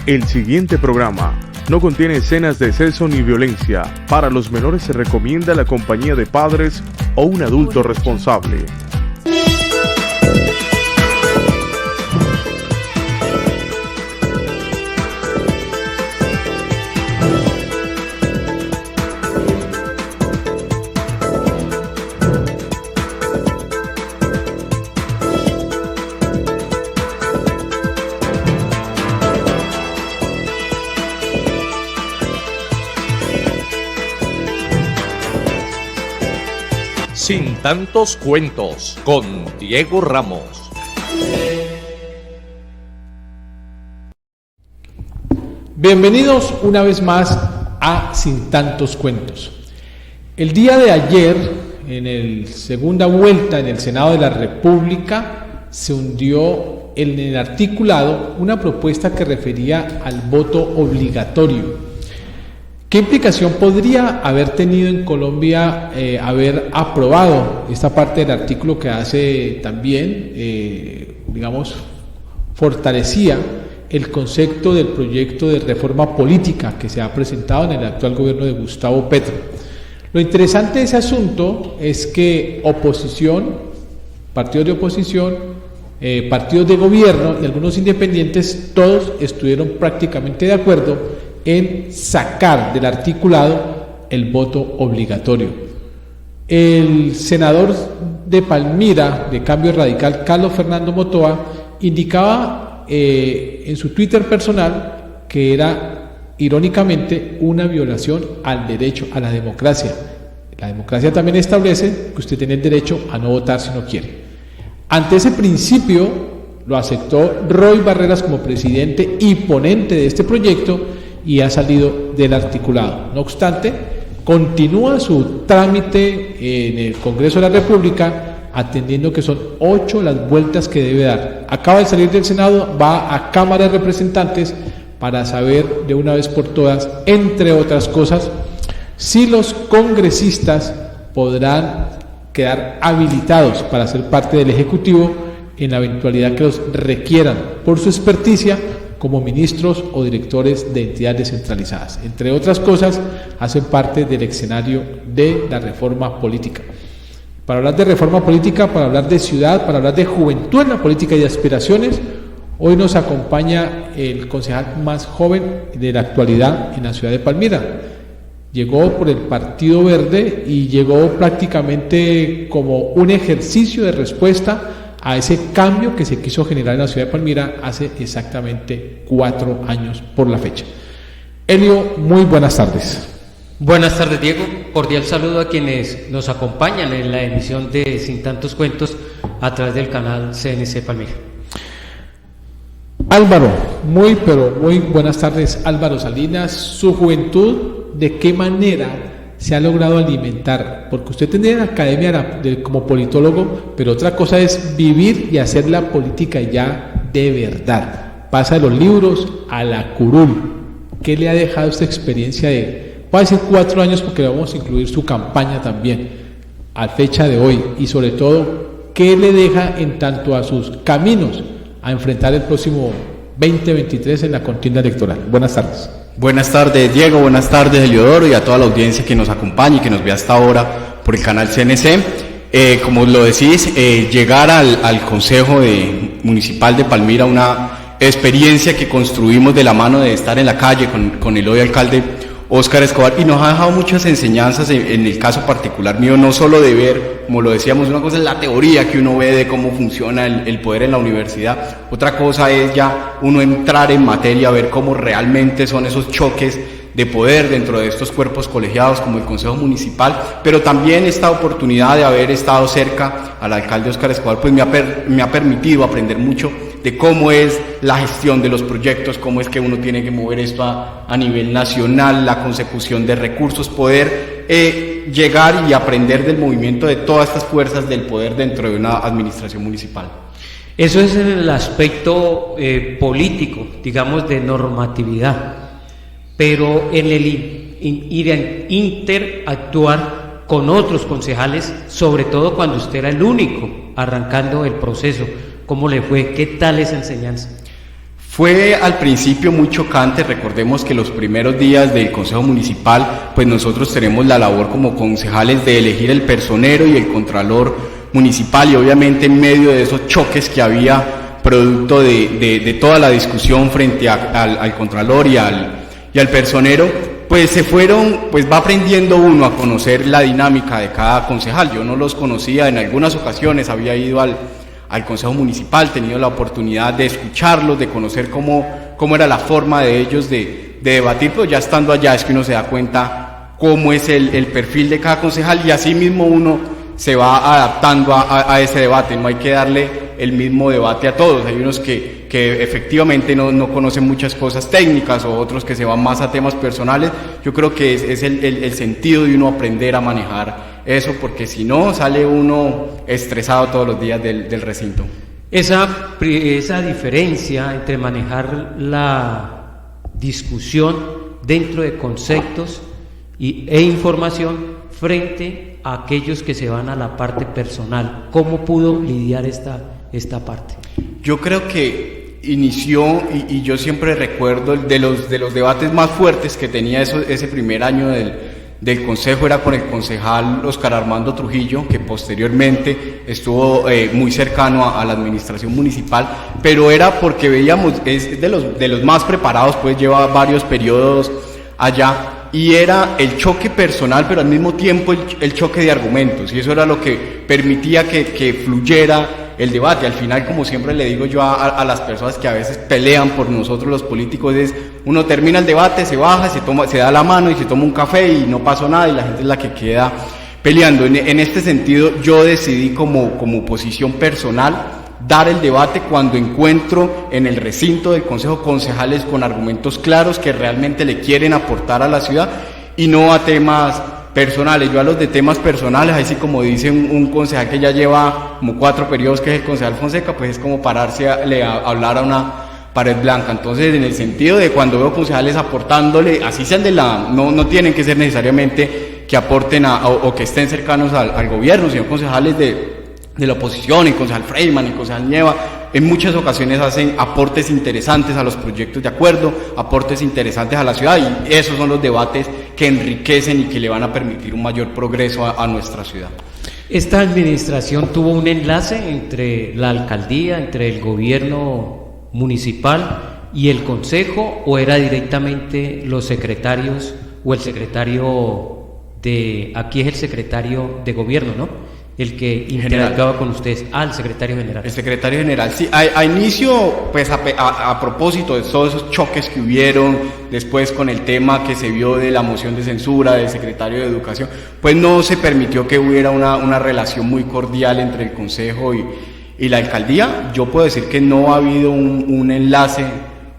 El siguiente programa no contiene escenas de exceso ni violencia. Para los menores se recomienda la compañía de padres o un adulto responsable. Sin tantos cuentos, con Diego Ramos. Bienvenidos una vez más a Sin tantos cuentos. El día de ayer, en la segunda vuelta en el Senado de la República, se hundió en el articulado una propuesta que refería al voto obligatorio. ¿Qué implicación podría haber tenido en Colombia haber aprobado esta parte del artículo que hace también, fortalecía el concepto del proyecto de reforma política que se ha presentado en el actual gobierno de Gustavo Petro? Lo interesante de ese asunto es que oposición, partidos de oposición, partidos de gobierno y algunos independientes, todos estuvieron prácticamente de acuerdo en sacar del articulado el voto obligatorio. El senador de Palmira, de Cambio Radical, Carlos Fernando Motoa, indicaba en su Twitter personal que era, irónicamente, una violación al derecho a la democracia. La democracia también establece que usted tiene el derecho a no votar si no quiere. Ante ese principio lo aceptó Roy Barreras como presidente y ponente de este proyecto, y ha salido del articulado. No obstante, continúa su trámite en el Congreso de la República, atendiendo que son 8 las vueltas que debe dar. Acaba de salir del Senado, va a Cámara de Representantes para saber de una vez por todas, entre otras cosas, si los congresistas podrán quedar habilitados para ser parte del Ejecutivo en la eventualidad que los requieran por su experticia como ministros o directores de entidades descentralizadas. Entre otras cosas, hacen parte del escenario de la reforma política. Para hablar de reforma política, para hablar de ciudad, para hablar de juventud en la política y de aspiraciones, hoy nos acompaña el concejal más joven de la actualidad en la ciudad de Palmira. Llegó por el Partido Verde y llegó prácticamente como un ejercicio de respuesta a ese cambio que se quiso generar en la ciudad de Palmira hace exactamente 4 años por la fecha. Elio, muy buenas tardes. Buenas tardes, Diego. Cordial saludo a quienes nos acompañan en la emisión de Sin Tantos Cuentos a través del canal CNC Palmira. Álvaro, muy buenas tardes. Álvaro Salinas, su juventud, ¿de qué manera se ha logrado alimentar? Porque usted tiene la academia como politólogo, pero otra cosa es vivir y hacer la política ya de verdad. Pasa de los libros a la curul. ¿Qué le ha dejado esta experiencia de, voy a decir 4 años porque le vamos a incluir su campaña también, a fecha de hoy? Y sobre todo, ¿qué le deja en tanto a sus caminos a enfrentar el próximo 2023 en la contienda electoral? Buenas tardes. Buenas tardes, Diego, buenas tardes, Eliodoro, y a toda la audiencia que nos acompaña y que nos ve hasta ahora por el canal CNC. Como lo decís, llegar al Consejo Municipal de Palmira, una experiencia que construimos de la mano de estar en la calle con el hoy alcalde Óscar Escobar, y nos ha dejado muchas enseñanzas en el caso particular mío, no solo de ver, como lo decíamos, una cosa es la teoría que uno ve de cómo funciona el poder en la universidad, otra cosa es ya uno entrar en materia, ver cómo realmente son esos choques de poder dentro de estos cuerpos colegiados como el Consejo Municipal, pero también esta oportunidad de haber estado cerca al alcalde Óscar Escobar, pues me ha permitido aprender mucho de cómo es la gestión de los proyectos, cómo es que uno tiene que mover esto a nivel nacional, la consecución de recursos, poder llegar y aprender del movimiento de todas estas fuerzas del poder dentro de una administración municipal. Eso es en el aspecto político, digamos, de normatividad, pero en el interactuar con otros concejales, sobre todo cuando usted era el único arrancando el proceso, ¿cómo le fue? ¿Qué tal esa enseñanza? Fue al principio muy chocante. Recordemos que los primeros días del Consejo Municipal, pues nosotros tenemos la labor como concejales de elegir el personero y el contralor municipal, y obviamente en medio de esos choques que había producto de toda la discusión frente al contralor y al personero, pues va aprendiendo uno a conocer la dinámica de cada concejal. Yo no los conocía, en algunas ocasiones había ido al Consejo Municipal, tenido la oportunidad de escucharlos, de conocer cómo era la forma de ellos de debatir, pero ya estando allá es que uno se da cuenta cómo es el perfil de cada concejal, y así mismo uno se va adaptando a ese debate. No hay que darle el mismo debate a todos. Hay unos que efectivamente no conocen muchas cosas técnicas, o otros que se van más a temas personales. Yo creo que es el sentido de uno aprender a manejar eso, porque si no, sale uno estresado todos los días del recinto. Esa diferencia entre manejar la discusión dentro de conceptos e información frente a aquellos que se van a la parte personal, ¿cómo pudo lidiar esta parte? Yo creo que inició, y yo siempre recuerdo de los debates más fuertes que tenía ese primer año del Consejo, era con el concejal Oscar Armando Trujillo, que posteriormente estuvo muy cercano a la administración municipal, pero era porque veíamos, es de los más preparados, pues lleva varios periodos allá, y era el choque personal, pero al mismo tiempo el choque de argumentos, y eso era lo que permitía que fluyera el debate. Al final, como siempre le digo yo a las personas que a veces pelean por nosotros los políticos, es uno termina el debate, se baja, se da la mano y se toma un café y no pasó nada, y la gente es la que queda peleando. En este sentido, yo decidí como posición personal dar el debate cuando encuentro en el recinto del Consejo concejales con argumentos claros que realmente le quieren aportar a la ciudad, y no a temas personales. Yo a los de temas personales, así como dice un concejal que ya lleva como 4 periodos, que es el concejal Fonseca, pues es como pararse a hablar a una pared blanca. Entonces, en el sentido de cuando veo concejales aportándole, así sean no tienen que ser necesariamente que aporten o que estén cercanos al gobierno, sino concejales de la oposición, el concejal Freidman, el concejal Nieva, en muchas ocasiones hacen aportes interesantes a los proyectos de acuerdo, aportes interesantes a la ciudad, y esos son los debates que enriquecen y que le van a permitir un mayor progreso a nuestra ciudad. ¿Esta administración tuvo un enlace entre la alcaldía, entre el gobierno municipal y el consejo, o era directamente los secretarios o el secretario aquí es el secretario de gobierno, ¿no? El que interactuaba con ustedes, al secretario general. El secretario general, sí. A inicio, pues a propósito de todos esos choques que hubieron, después con el tema que se vio de la moción de censura del secretario de Educación, pues no se permitió que hubiera una relación muy cordial entre el consejo y la alcaldía. Yo puedo decir que no ha habido un enlace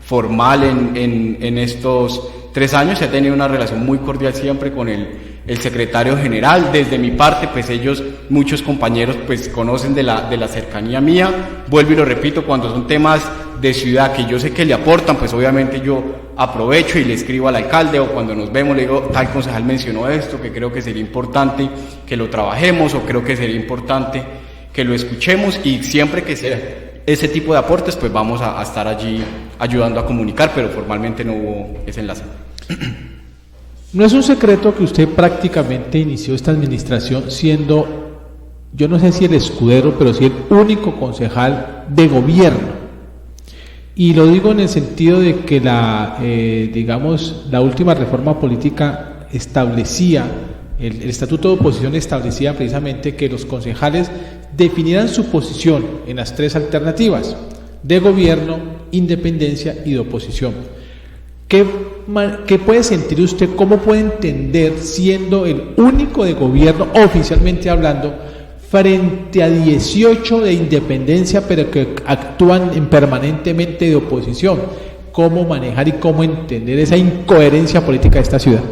formal en estos 3 años. Se ha tenido una relación muy cordial siempre con el secretario general. Desde mi parte, pues muchos compañeros pues conocen de la cercanía mía. Vuelvo y lo repito, cuando son temas de ciudad que yo sé que le aportan, pues obviamente yo aprovecho y le escribo al alcalde, o cuando nos vemos le digo, tal concejal mencionó esto, que creo que sería importante que lo trabajemos, o creo que sería importante que lo escuchemos, y siempre que sea ese tipo de aportes, pues vamos a estar allí ayudando a comunicar, pero formalmente no hubo ese enlace. No es un secreto que usted prácticamente inició esta administración siendo, yo no sé si el escudero, pero sí el único concejal de gobierno. Y lo digo en el sentido de que la última reforma política establecía, el estatuto de oposición establecía precisamente que los concejales definieran su posición en las 3 alternativas: de gobierno, independencia y de oposición. ¿Qué puede sentir usted, cómo puede entender, siendo el único de gobierno, oficialmente hablando, frente a 18 de independencia, pero que actúan permanentemente de oposición? ¿Cómo manejar y cómo entender esa incoherencia política de esta ciudad?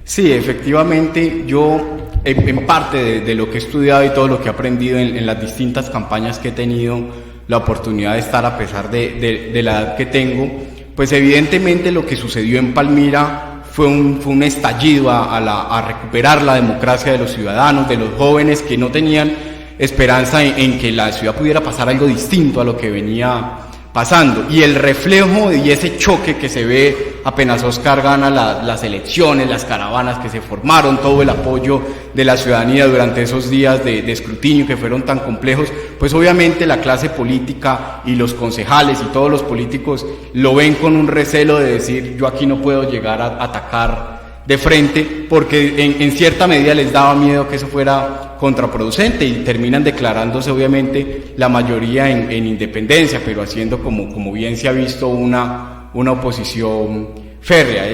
Sí, efectivamente, yo en parte de lo que he estudiado y todo lo que he aprendido en las distintas campañas que he tenido la oportunidad de estar, a pesar de la edad que tengo, pues evidentemente lo que sucedió en Palmira fue un estallido a recuperar la democracia de los ciudadanos, de los jóvenes que no tenían esperanza en que la ciudad pudiera pasar algo distinto a lo que venía pasando, y el reflejo y ese choque que se ve apenas Oscar gana las elecciones, las caravanas que se formaron, todo el apoyo de la ciudadanía durante esos días de escrutinio que fueron tan complejos, pues obviamente la clase política y los concejales y todos los políticos lo ven con un recelo de decir, yo aquí no puedo llegar a atacar de frente, porque en cierta medida les daba miedo que eso fuera contraproducente, y terminan declarándose obviamente la mayoría en independencia, pero haciendo como bien se ha visto una oposición férrea.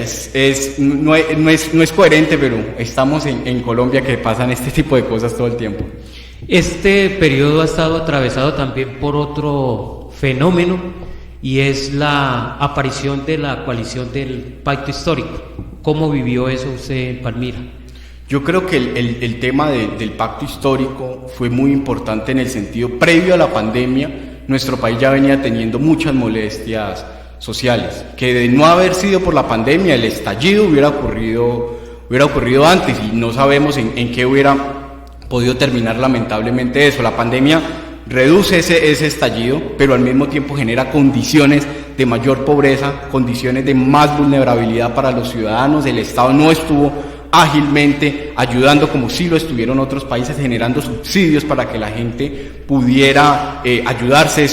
No es coherente, pero estamos en Colombia, que pasan este tipo de cosas todo el tiempo. Este periodo ha estado atravesado también por otro fenómeno, y es la aparición de la coalición del Pacto Histórico. ¿Cómo vivió eso usted en Palmira? Yo creo que el tema del Pacto Histórico fue muy importante en el sentido, previo a la pandemia, nuestro país ya venía teniendo muchas molestias sociales, que de no haber sido por la pandemia, el estallido hubiera ocurrido antes, y no sabemos en qué hubiera podido terminar lamentablemente eso. La pandemia reduce ese estallido, pero al mismo tiempo genera condiciones de mayor pobreza, condiciones de más vulnerabilidad para los ciudadanos. El Estado no estuvo ágilmente ayudando como sí lo estuvieron otros países, generando subsidios para que la gente pudiera ayudarse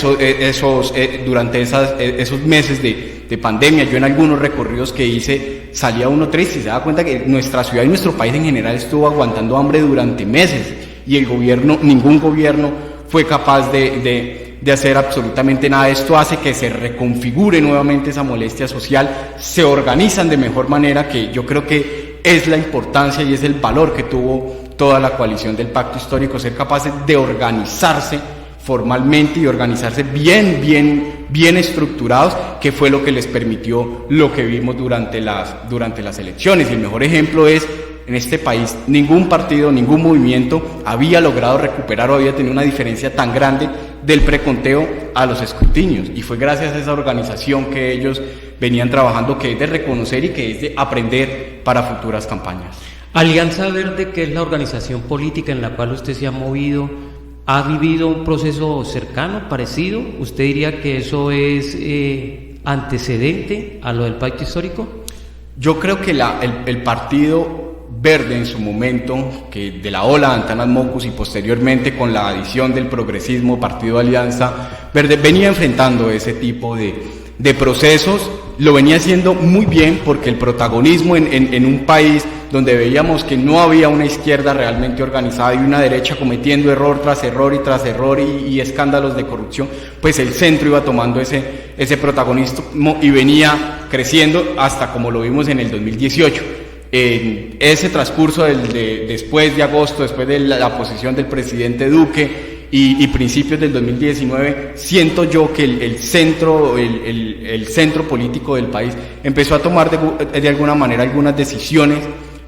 durante esos meses de pandemia. Yo en algunos recorridos que hice salía uno triste y se daba cuenta que nuestra ciudad y nuestro país en general estuvo aguantando hambre durante meses, y ningún gobierno fue capaz de hacer absolutamente nada. Esto hace que se reconfigure nuevamente esa molestia social, se organizan de mejor manera, que yo creo que es la importancia y es el valor que tuvo toda la coalición del Pacto Histórico, ser capaces de organizarse formalmente y organizarse bien estructurados, que fue lo que les permitió lo que vimos durante las elecciones. Y el mejor ejemplo es, en este país ningún partido, ningún movimiento había logrado recuperar o había tenido una diferencia tan grande del preconteo a los escrutinios, y fue gracias a esa organización que ellos venían trabajando, que es de reconocer y que es de aprender para futuras campañas. Alianza Verde, que es la organización política en la cual usted se ha movido, ¿ha vivido un proceso cercano, parecido? ¿Usted diría que eso es antecedente a lo del Pacto Histórico? Yo creo que el Partido Verde en su momento, que de la ola de Antanas Mockus y posteriormente con la adición del progresismo, Partido Alianza Verde, venía enfrentando ese tipo de procesos, lo venía haciendo muy bien, porque el protagonismo en un país donde veíamos que no había una izquierda realmente organizada y una derecha cometiendo error tras error y tras error y escándalos de corrupción, pues el centro iba tomando ese protagonismo y venía creciendo hasta como lo vimos en el 2018. En ese transcurso después de agosto, después de la posición del presidente Duque y principios del 2019, siento yo que el centro político del país empezó a tomar de alguna manera algunas decisiones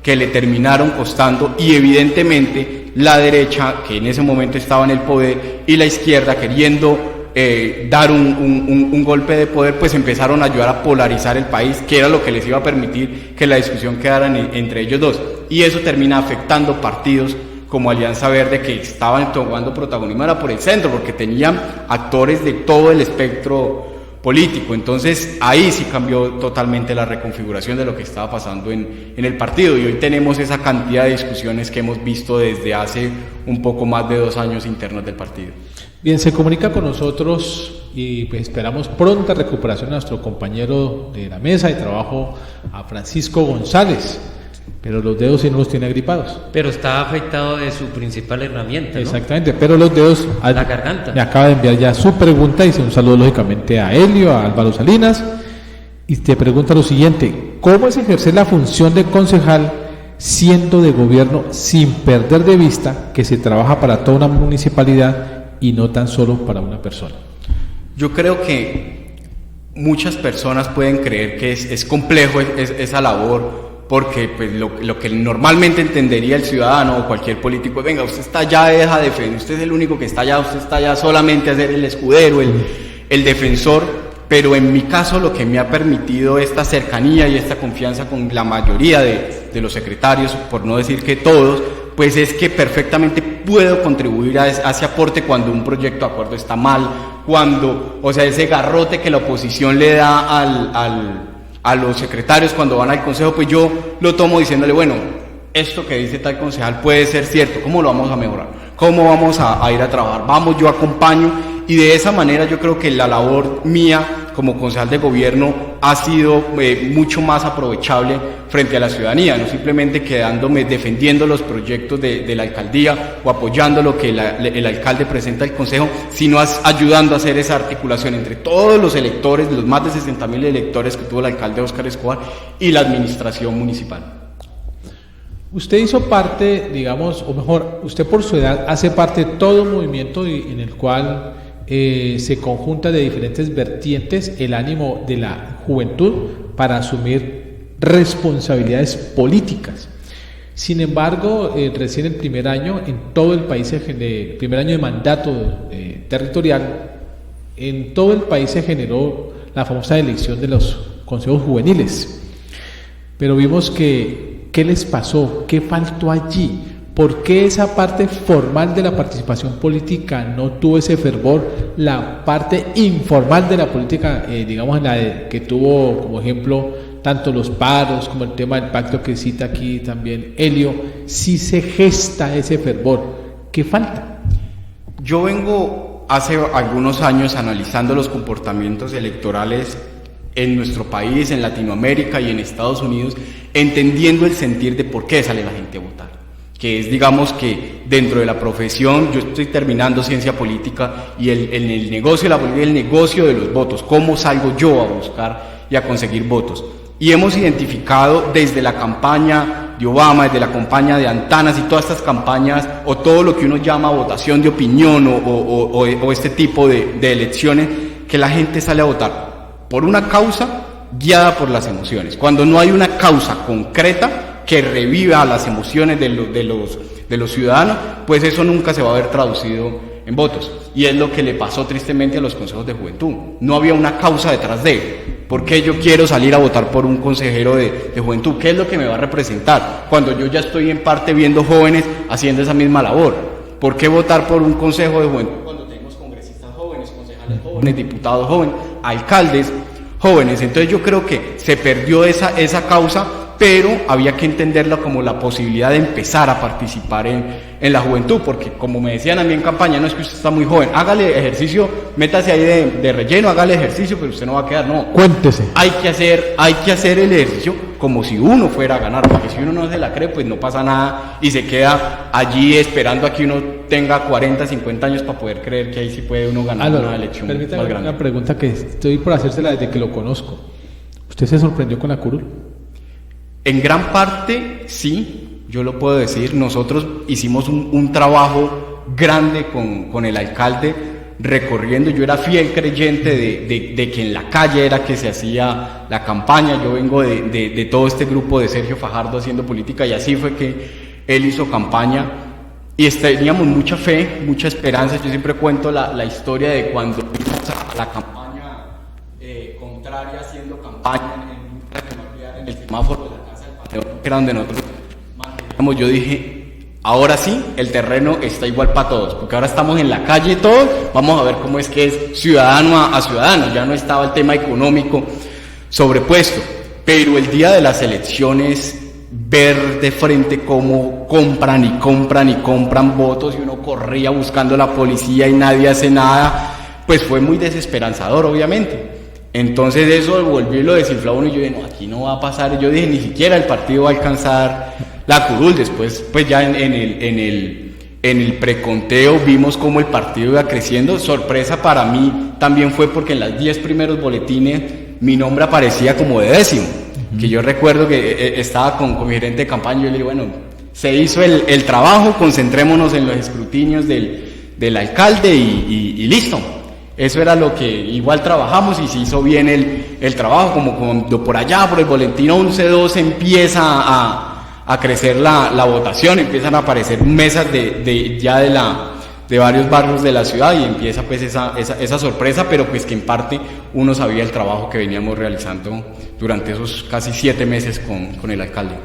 que le terminaron costando, y evidentemente la derecha, que en ese momento estaba en el poder, y la izquierda, queriendo dar un golpe de poder, pues empezaron a ayudar a polarizar el país, que era lo que les iba a permitir que la discusión quedara entre ellos dos, y eso termina afectando partidos como Alianza Verde, que estaban tomando protagonismo era por el centro, porque tenían actores de todo el espectro político. Entonces ahí sí cambió totalmente la reconfiguración de lo que estaba pasando en el partido, y hoy tenemos esa cantidad de discusiones que hemos visto desde hace un poco más de 2 años internos del partido. Bien, se comunica con nosotros y pues esperamos pronta recuperación a nuestro compañero de la mesa de trabajo, a Francisco González, pero los dedos sí no los tiene agripados. Pero está afectado de su principal herramienta, ¿no? Exactamente, pero los dedos... La garganta. Me acaba de enviar ya su pregunta, dice un saludo lógicamente a Helio, a Álvaro Salinas, y te pregunta lo siguiente: ¿cómo es ejercer la función de concejal siendo de gobierno sin perder de vista que se trabaja para toda una municipalidad y no tan solo para una persona? Yo creo que muchas personas pueden creer que es complejo esa labor, porque pues lo que normalmente entendería el ciudadano o cualquier político es: venga, usted está allá, deja de defender, usted es el único que está allá, usted está allá solamente a ser el escudero, el defensor. Pero en mi caso, lo que me ha permitido esta cercanía y esta confianza con la mayoría de los secretarios, por no decir que todos, pues es que perfectamente puedo contribuir a ese aporte cuando un proyecto de acuerdo está mal, cuando, o sea, ese garrote que la oposición le da a los secretarios cuando van al consejo, pues yo lo tomo diciéndole, bueno, esto que dice tal concejal puede ser cierto, ¿cómo lo vamos a mejorar? ¿Cómo vamos a ir a trabajar? Vamos, yo acompaño, y de esa manera yo creo que la labor mía como concejal de gobierno ha sido mucho más aprovechable frente a la ciudadanía, no simplemente quedándome defendiendo los proyectos de la alcaldía o apoyando lo que el alcalde presenta al consejo, sino ayudando a hacer esa articulación entre todos los electores, los más de 60.000 electores que tuvo el alcalde Óscar Escobar y la administración municipal. Usted hizo parte, digamos, o mejor, usted por su edad hace parte de todo un movimiento en el cual se conjunta de diferentes vertientes el ánimo de la juventud para asumir responsabilidades políticas. Sin embargo, recién el primer año, en todo el país, el primer año de mandato territorial, en todo el país se generó la famosa elección de los consejos juveniles. Pero vimos que, ¿qué les pasó? ¿Qué faltó allí? ¿Por qué esa parte formal de la participación política no tuvo ese fervor? La parte informal de la política, digamos, en la que tuvo como ejemplo tanto los paros como el tema del pacto que cita aquí también Helio, sí se gesta ese fervor. ¿Qué falta? Yo vengo hace algunos años analizando los comportamientos electorales en nuestro país, en Latinoamérica y en Estados Unidos, entendiendo el sentir de por qué sale la gente a votar. Que es, digamos, que dentro de la profesión, yo estoy terminando ciencia política y el negocio de la política, el negocio de los votos, cómo salgo yo a buscar y a conseguir votos. Y hemos identificado desde la campaña de Obama, desde la campaña de Antanas y todas estas campañas, o todo lo que uno llama votación de opinión o este tipo de elecciones, que la gente sale a votar por una causa guiada por las emociones. Cuando no hay una causa concreta que reviva las emociones de los ciudadanos, pues eso nunca se va a ver traducido en votos. Y es lo que le pasó tristemente a los consejos de juventud. No había una causa detrás de él. ¿Por qué yo quiero salir a votar por un consejero de juventud? ¿Qué es lo que me va a representar? Cuando yo ya estoy en parte viendo jóvenes haciendo esa misma labor. ¿Por qué votar por un consejo de juventud cuando tenemos congresistas jóvenes, concejales jóvenes, diputados jóvenes, alcaldes jóvenes? Entonces yo creo que se perdió esa causa, pero había que entenderla como la posibilidad de empezar a participar en la juventud, porque como me decían a mí en campaña, no es que usted está muy joven, hágale ejercicio, métase ahí de relleno, hágale ejercicio, pero usted no va a quedar, no. Cuéntese. Hay que hacer el ejercicio como si uno fuera a ganar, porque si uno no se la cree, pues no pasa nada y se queda allí esperando a que uno tenga 40, 50 años para poder creer que ahí sí puede uno ganar una elección más grande. Permítame una pregunta que estoy por hacérsela desde que lo conozco. ¿Usted se sorprendió con la curul? En gran parte, sí, yo lo puedo decir. Nosotros hicimos un trabajo grande con el alcalde recorriendo. Yo era fiel creyente de que en la calle era que se hacía la campaña. Yo vengo de todo este grupo de Sergio Fajardo haciendo política, y así fue que él hizo campaña. Y teníamos mucha fe, mucha esperanza. Yo siempre cuento la historia de cuando fuimos a la campaña contraria, haciendo campaña en el semáforo de la Casa del Panteón, que era donde nosotros manteníamos. Yo dije, ahora sí, el terreno está igual para todos, porque ahora estamos en la calle todos, vamos a ver cómo es que es ciudadano a ciudadano. Ya no estaba el tema económico sobrepuesto, pero el día de las elecciones, ver de frente cómo compran votos, y uno corría buscando a la policía y nadie hace nada, pues fue muy desesperanzador, obviamente. Entonces eso volvió y lo desinfló uno, y yo dije, no, aquí no va a pasar. Yo dije, ni siquiera el partido va a alcanzar la curul. Después, pues ya en el preconteo vimos cómo el partido iba creciendo. Sorpresa para mí también fue porque en los 10 primeros boletines mi nombre aparecía como de 10º. Que yo recuerdo que estaba con mi gerente de campaña, y yo le dije, bueno, se hizo el trabajo, concentrémonos en los escrutinios del alcalde y listo. Eso era lo que igual trabajamos, y se hizo bien el trabajo. Como cuando por allá, por el boletín 11-2, empieza a crecer la votación, empiezan a aparecer mesas de varios barrios de la ciudad, y empieza pues esa sorpresa, pero pues que en parte uno sabía el trabajo que veníamos realizando durante esos casi 7 meses con el alcalde.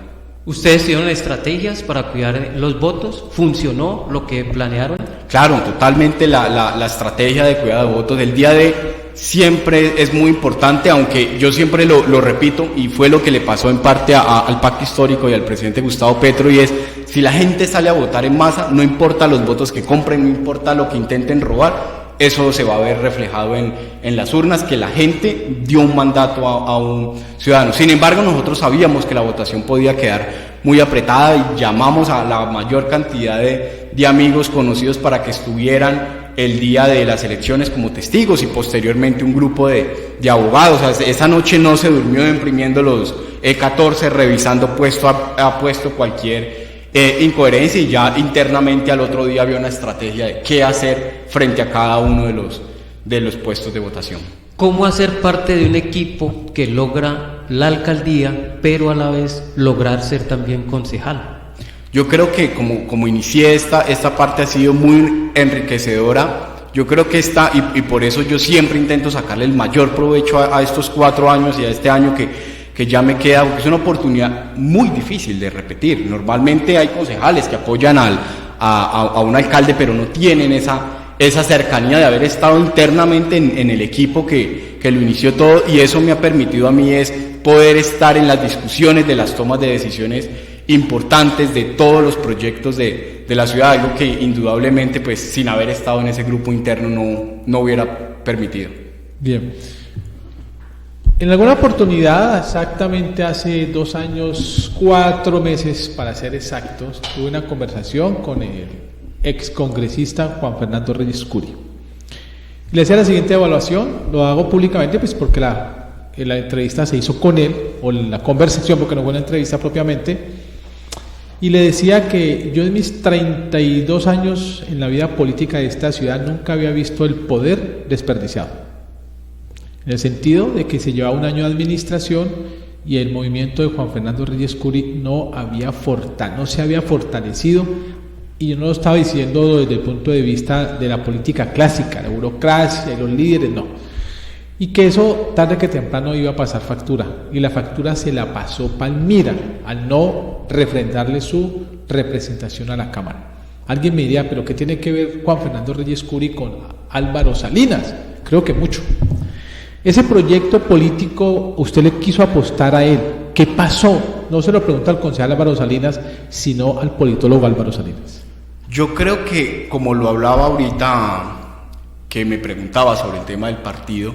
¿Ustedes tuvieron estrategias para cuidar los votos? ¿Funcionó lo que planearon? Claro, totalmente la estrategia de cuidado de votos del día de siempre es muy importante, aunque yo siempre lo repito, y fue lo que le pasó en parte al pacto histórico y al presidente Gustavo Petro, y es, si la gente sale a votar en masa, no importa los votos que compren, no importa lo que intenten robar, eso se va a ver reflejado en las urnas, que la gente dio un mandato a un ciudadano. Sin embargo, nosotros sabíamos que la votación podía quedar muy apretada y llamamos a la mayor cantidad de amigos conocidos para que estuvieran el día de las elecciones como testigos, y posteriormente un grupo de abogados. O sea, esa noche no se durmió imprimiendo los E14, revisando puesto a puesto cualquier incoherencia, y ya internamente al otro día había una estrategia de qué hacer frente a cada uno de los puestos de votación. ¿Cómo hacer parte de un equipo que logra la alcaldía, pero a la vez lograr ser también concejal? Yo creo que como inicié esta parte ha sido muy enriquecedora. Yo creo que y por eso yo siempre intento sacarle el mayor provecho a estos 4 años y a este año que ya me queda, porque es una oportunidad muy difícil de repetir. Normalmente hay concejales que apoyan a un alcalde, pero no tienen esa cercanía de haber estado internamente en el equipo que lo inició todo, y eso me ha permitido a mí es poder estar en las discusiones de las tomas de decisiones importantes de todos los proyectos de la ciudad, algo que indudablemente pues sin haber estado en ese grupo interno no hubiera permitido. Bien. En alguna oportunidad, exactamente hace 2 años, 4 meses para ser exactos, tuve una conversación con el ex congresista Juan Fernando Reyes Curi. Le hacía la siguiente evaluación, lo hago públicamente pues porque la entrevista se hizo con él, o la conversación, porque no fue una entrevista propiamente, y le decía que yo en mis 32 años en la vida política de esta ciudad nunca había visto el poder desperdiciado. En el sentido de que se llevaba un año de administración y el movimiento de Juan Fernando Reyes Curi no se había fortalecido, y yo no lo estaba diciendo desde el punto de vista de la política clásica, la burocracia y los líderes, no. Y que eso tarde que temprano iba a pasar factura, y la factura se la pasó Palmira al no refrendarle su representación a la Cámara. Alguien me diría, pero ¿qué tiene que ver Juan Fernando Reyes Curi con Álvaro Salinas? Creo que mucho. Ese proyecto político, usted le quiso apostar a él. ¿Qué pasó? No se lo pregunta al concejal Álvaro Salinas, sino al politólogo Álvaro Salinas. Yo creo que, como lo hablaba ahorita, que me preguntaba sobre el tema del partido,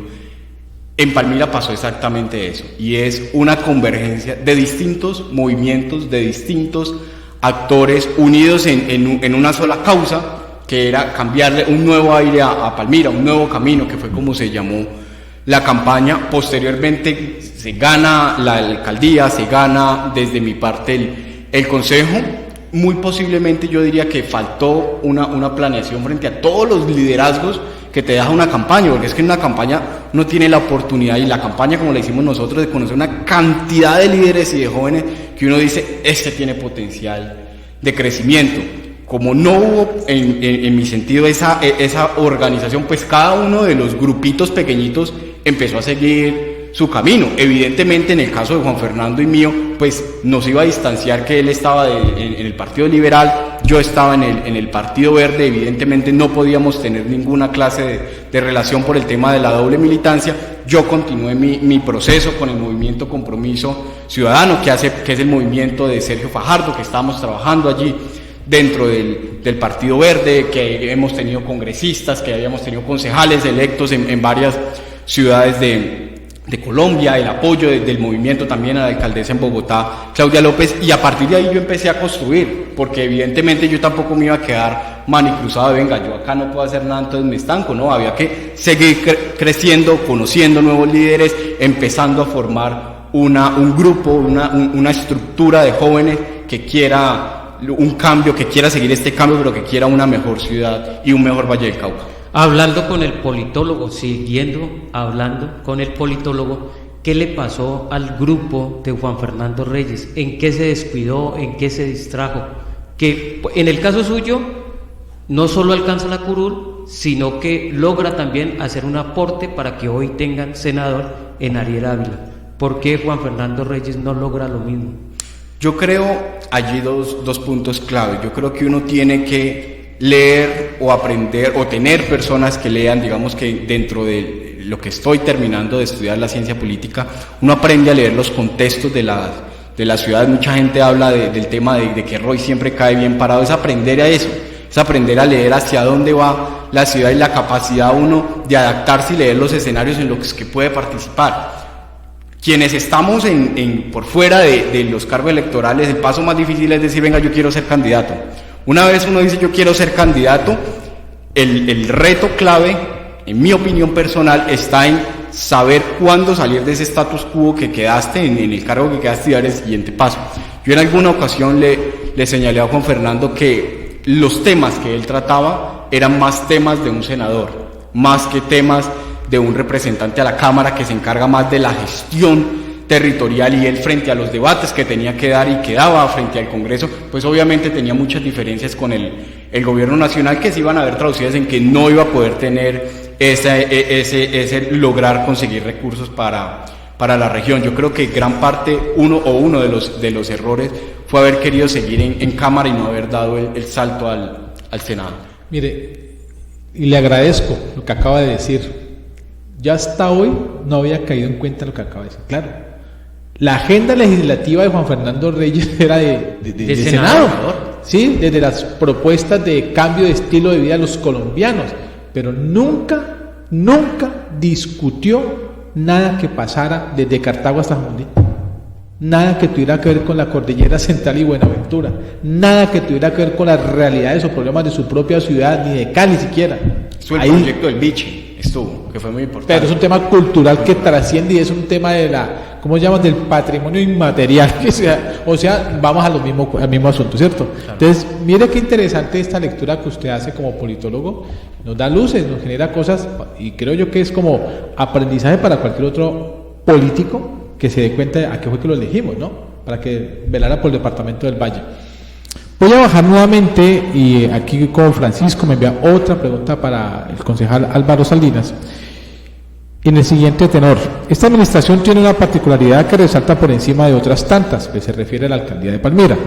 en Palmira pasó exactamente eso, y es una convergencia de distintos movimientos, de distintos actores unidos en una sola causa, que era cambiarle un nuevo aire a Palmira, un nuevo camino, que fue como se llamó la campaña. Posteriormente se gana la alcaldía, se gana desde mi parte el consejo. Muy posiblemente yo diría que faltó una planeación frente a todos los liderazgos que te deja una campaña, porque es que en una campaña no tiene la oportunidad, y la campaña como la hicimos nosotros, de conocer una cantidad de líderes y de jóvenes que uno dice, este tiene potencial de crecimiento. Como no hubo en mi sentido esa organización, pues cada uno de los grupitos pequeñitos empezó a seguir su camino. Evidentemente en el caso de Juan Fernando y mío, pues nos iba a distanciar que él estaba en el Partido Liberal, yo estaba en el Partido Verde. Evidentemente no podíamos tener ninguna clase de relación por el tema de la doble militancia. Yo continué mi proceso con el movimiento Compromiso Ciudadano, que es el movimiento de Sergio Fajardo, que estábamos trabajando allí dentro del Partido Verde, que hemos tenido congresistas, que habíamos tenido concejales electos en varias ciudades de Colombia, el apoyo del movimiento también a la alcaldesa en Bogotá, Claudia López, y a partir de ahí yo empecé a construir, porque evidentemente yo tampoco me iba a quedar manicruzado de venga, yo acá no puedo hacer nada, entonces me estanco, no, había que seguir creciendo, conociendo nuevos líderes, empezando a formar un grupo, una estructura de jóvenes que quiera un cambio, que quiera seguir este cambio, pero que quiera una mejor ciudad y un mejor Valle del Cauca. Hablando con el politólogo, hablando con el politólogo, ¿qué le pasó al grupo de Juan Fernando Reyes? ¿En qué se descuidó? ¿En qué se distrajo? Que en el caso suyo no solo alcanza la curul, sino que logra también hacer un aporte para que hoy tengan senador en Ariel Ávila. ¿Por qué Juan Fernando Reyes no logra lo mismo? Yo creo allí dos puntos clave. Yo creo que uno tiene que leer o aprender o tener personas que lean, digamos que dentro de lo que estoy terminando de estudiar la ciencia política, uno aprende a leer los contextos de la ciudad. Mucha gente habla del tema de que Roy siempre cae bien parado, es aprender a eso, es aprender a leer hacia dónde va la ciudad y la capacidad uno de adaptarse y leer los escenarios en los que puede participar. Quienes estamos por fuera de los cargos electorales, el paso más difícil es decir, venga, yo quiero ser candidato. Una vez uno dice, yo quiero ser candidato, el reto clave, en mi opinión personal, está en saber cuándo salir de ese status quo que quedaste, en el cargo que quedaste, y dar el siguiente paso. Yo en alguna ocasión le señalé a Juan Fernando que los temas que él trataba eran más temas de un senador, más que temas de un representante a la Cámara que se encarga más de la gestión territorial, y él frente a los debates que tenía que dar y que daba frente al Congreso, pues obviamente tenía muchas diferencias con el gobierno nacional que se iban a ver traducidas en que no iba a poder tener ese lograr conseguir recursos para la región. Yo creo que gran parte, uno de los errores fue haber querido seguir en Cámara y no haber dado el salto al Senado. Mire, y le agradezco lo que acaba de decir. Ya hasta hoy no había caído en cuenta lo que acaba de decir. Claro, la agenda legislativa de Juan Fernando Reyes era de Senado, sí, desde las propuestas de cambio de estilo de vida de los colombianos, pero nunca discutió nada que pasara desde Cartago hasta Jundí, nada que tuviera que ver con la cordillera central y Buenaventura, nada que tuviera que ver con las realidades o problemas de su propia ciudad, ni de Cali siquiera. Eso el proyecto del Biche estuvo, que fue muy importante. Pero es un tema cultural que trasciende y es un tema de ¿cómo llaman? Del patrimonio inmaterial, o sea, vamos al mismo asunto, ¿cierto? Claro. Entonces, mire qué interesante esta lectura que usted hace como politólogo, nos da luces, nos genera cosas, y creo yo que es como aprendizaje para cualquier otro político que se dé cuenta de a qué fue que lo elegimos, ¿no? Para que velara por el departamento del Valle. Voy a bajar nuevamente, y aquí con Francisco me envía otra pregunta para el concejal Álvaro Salinas, en el siguiente tenor. Esta administración tiene una particularidad que resalta por encima de otras tantas, que se refiere a la alcaldía de Palmira.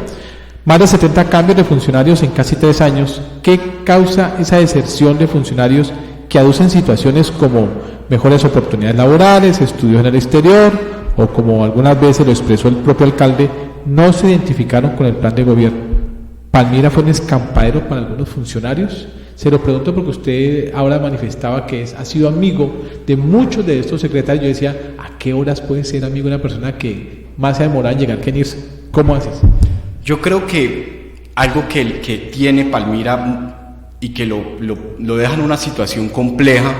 Más de 70 cambios de funcionarios en casi 3 años. ¿Qué causa esa deserción de funcionarios que aducen situaciones como mejores oportunidades laborales, estudios en el exterior, o como algunas veces lo expresó el propio alcalde, no se identificaron con el plan de gobierno? ¿Palmira fue un escampadero para algunos funcionarios? Se lo pregunto porque usted ahora manifestaba que ha sido amigo de muchos de estos secretarios. Yo decía, ¿a qué horas puede ser amigo de una persona que más se ha demorado en llegar que en irse? ¿Cómo haces? Yo creo que algo que tiene Palmira y que lo deja en una situación compleja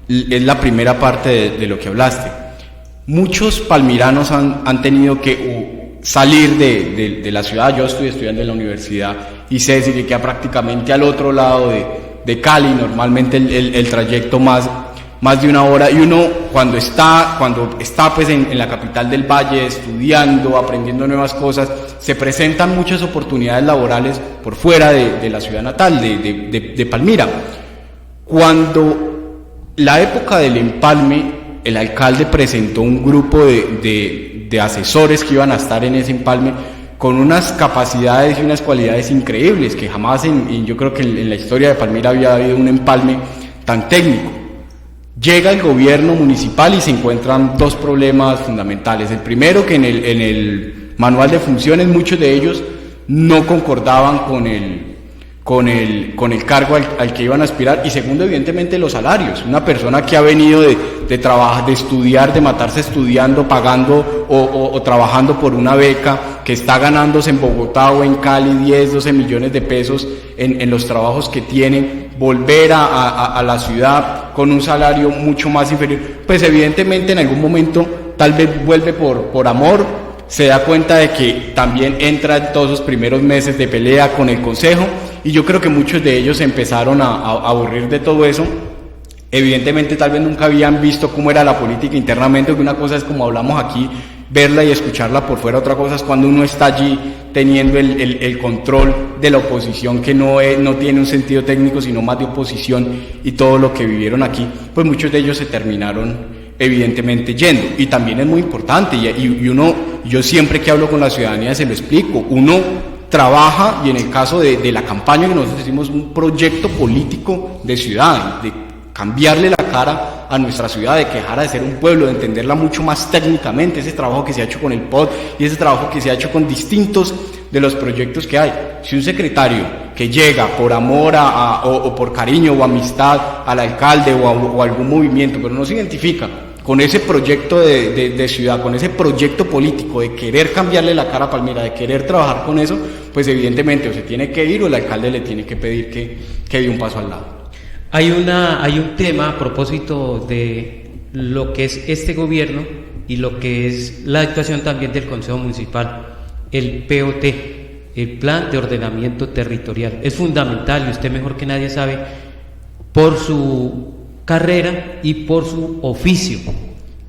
es la primera parte de lo que hablaste. Muchos palmiranos han tenido que salir de la ciudad. Yo estoy estudiando en la universidad y sé decir que queda prácticamente al otro lado de Cali, normalmente el trayecto más de 1 hora, y uno cuando está pues en la capital del Valle estudiando, aprendiendo nuevas cosas, se presentan muchas oportunidades laborales por fuera de la ciudad natal, de Palmira. Cuando la época del empalme, el alcalde presentó un grupo de asesores que iban a estar en ese empalme con unas capacidades y unas cualidades increíbles que jamás yo creo que en la historia de Palmira había habido un empalme tan técnico. Llega el gobierno municipal y se encuentran 2 problemas fundamentales. El primero, que en el manual de funciones muchos de ellos no concordaban con el cargo al que iban a aspirar, y segundo, evidentemente, los salarios. Una persona que ha venido de trabajar, de estudiar, de matarse estudiando, pagando o trabajando por una beca, que está ganándose en Bogotá o en Cali 10, 12 millones de pesos en los trabajos que tienen, volver a la ciudad con un salario mucho más inferior, pues evidentemente en algún momento tal vez vuelve por amor, se da cuenta de que también entra en todos los primeros meses de pelea con el consejo, y yo creo que muchos de ellos se empezaron a aburrir de todo eso. Evidentemente tal vez nunca habían visto cómo era la política internamente, que una cosa es como hablamos aquí, verla y escucharla por fuera, otra cosa es cuando uno está allí teniendo el control de la oposición, que no tiene un sentido técnico sino más de oposición, y todo lo que vivieron aquí, pues muchos de ellos se terminaron evidentemente yendo. Y también es muy importante, y Yo siempre que hablo con la ciudadanía se lo explico. Uno trabaja, y en el caso de la campaña que nosotros hicimos, un proyecto político de ciudad, de cambiarle la cara a nuestra ciudad, de que dejara de ser un pueblo, de entenderla mucho más técnicamente, ese trabajo que se ha hecho con el POT y ese trabajo que se ha hecho con distintos de los proyectos que hay. Si un secretario que llega por amor o por cariño o amistad al alcalde o a algún movimiento, pero no se identifica con ese proyecto de ciudad, con ese proyecto político de querer cambiarle la cara a Palmira, de querer trabajar con eso, pues evidentemente o se tiene que ir o el alcalde le tiene que pedir que dé un paso al lado. Hay un tema a propósito de lo que es este gobierno y lo que es la actuación también del Consejo Municipal, el POT, el Plan de Ordenamiento Territorial. Es fundamental, y usted mejor que nadie sabe, por su carrera y por su oficio,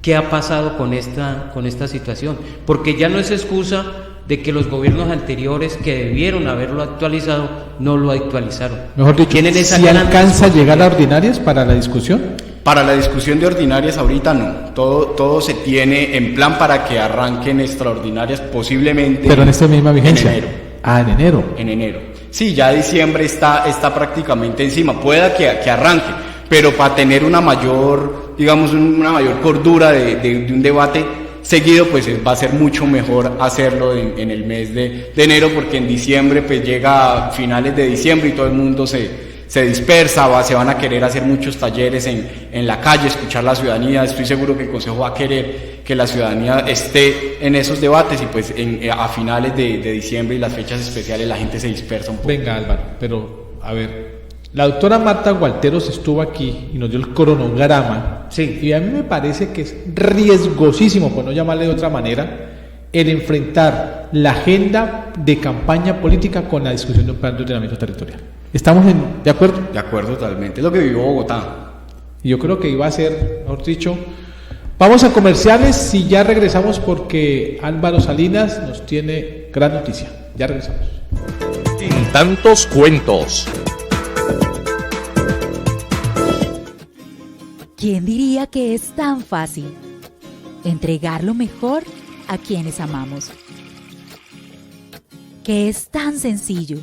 qué ha pasado con esta situación, porque ya no es excusa de que los gobiernos anteriores que debieron haberlo actualizado no lo actualizaron. Mejor dicho, ¿si alcanza a llegar a ordinarias para la discusión? Para la discusión de ordinarias ahorita no, todo se tiene en plan para que arranquen extraordinarias posiblemente. Pero en esta misma vigencia. En enero. En enero. En enero. Sí, ya diciembre está prácticamente encima, pueda que arranque, pero para tener una mayor, digamos, una mayor cordura de un debate seguido, pues va a ser mucho mejor hacerlo en el mes de enero, porque en diciembre pues llega a finales de diciembre y todo el mundo se dispersa, se van a querer hacer muchos talleres en la calle, escuchar la ciudadanía. Estoy seguro que el Consejo va a querer que la ciudadanía esté en esos debates y pues a finales de diciembre y las fechas especiales la gente se dispersa un poco. Venga, Álvaro, pero a ver, la doctora Marta Gualteros estuvo aquí y nos dio el cronograma. Sí. Y a mí me parece que es riesgosísimo, por no llamarle de otra manera, el enfrentar la agenda de campaña política con la discusión de un plan de ordenamiento territorial. ¿Estamos de acuerdo? De acuerdo totalmente, es lo que vivió Bogotá. Y yo creo que iba a ser, mejor dicho, vamos a comerciales y ya regresamos porque Álvaro Salinas nos tiene gran noticia. Ya regresamos. En tantos cuentos. ¿Quién diría que es tan fácil entregar lo mejor a quienes amamos? Que es tan sencillo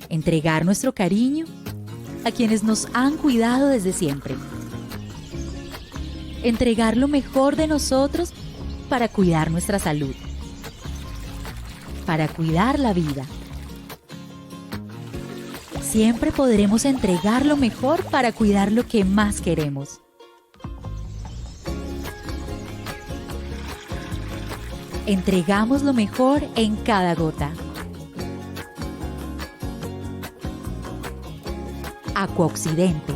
entregar nuestro cariño a quienes nos han cuidado desde siempre. Entregar lo mejor de nosotros para cuidar nuestra salud, para cuidar la vida. Siempre podremos entregar lo mejor para cuidar lo que más queremos. Entregamos lo mejor en cada gota. Acuaoccidente.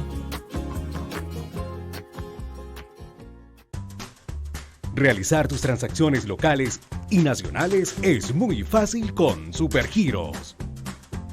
Realizar tus transacciones locales y nacionales es muy fácil con Supergiros.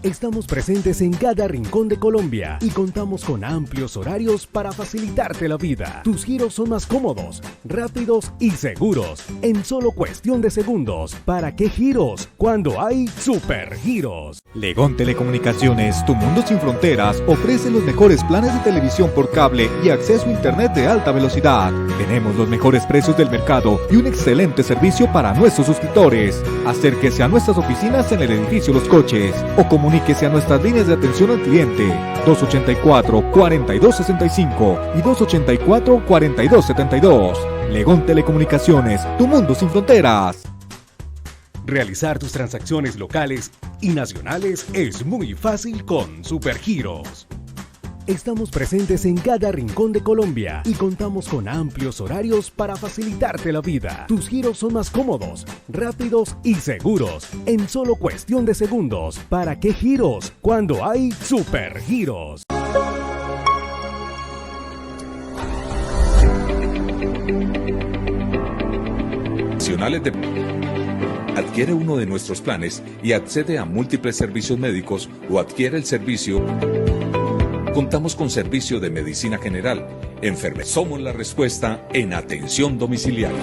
Estamos presentes en cada rincón de Colombia y contamos con amplios horarios para facilitarte la vida. Tus giros son más cómodos, rápidos y seguros, en solo cuestión de segundos. ¿Para qué giros? Cuando hay Supergiros. Legón Telecomunicaciones, tu mundo sin fronteras, ofrece los mejores planes de televisión por cable y acceso a internet de alta velocidad. Tenemos los mejores precios del mercado y un excelente servicio para nuestros suscriptores. Acérquese a nuestras oficinas en el edificio Los Coches o comuníquese a nuestras líneas de atención al cliente 284-4265 y 284-4272. Legón Telecomunicaciones, tu mundo sin fronteras. Realizar tus transacciones locales y nacionales es muy fácil con Supergiros. Estamos presentes en cada rincón de Colombia y contamos con amplios horarios para facilitarte la vida. Tus giros son más cómodos, rápidos y seguros, en solo cuestión de segundos. ¿Para qué giros? Cuando hay Supergiros. Adquiere uno de nuestros planes y accede a múltiples servicios médicos o adquiere el servicio. Contamos con servicio de medicina general, enfermería. Somos la respuesta en atención domiciliaria.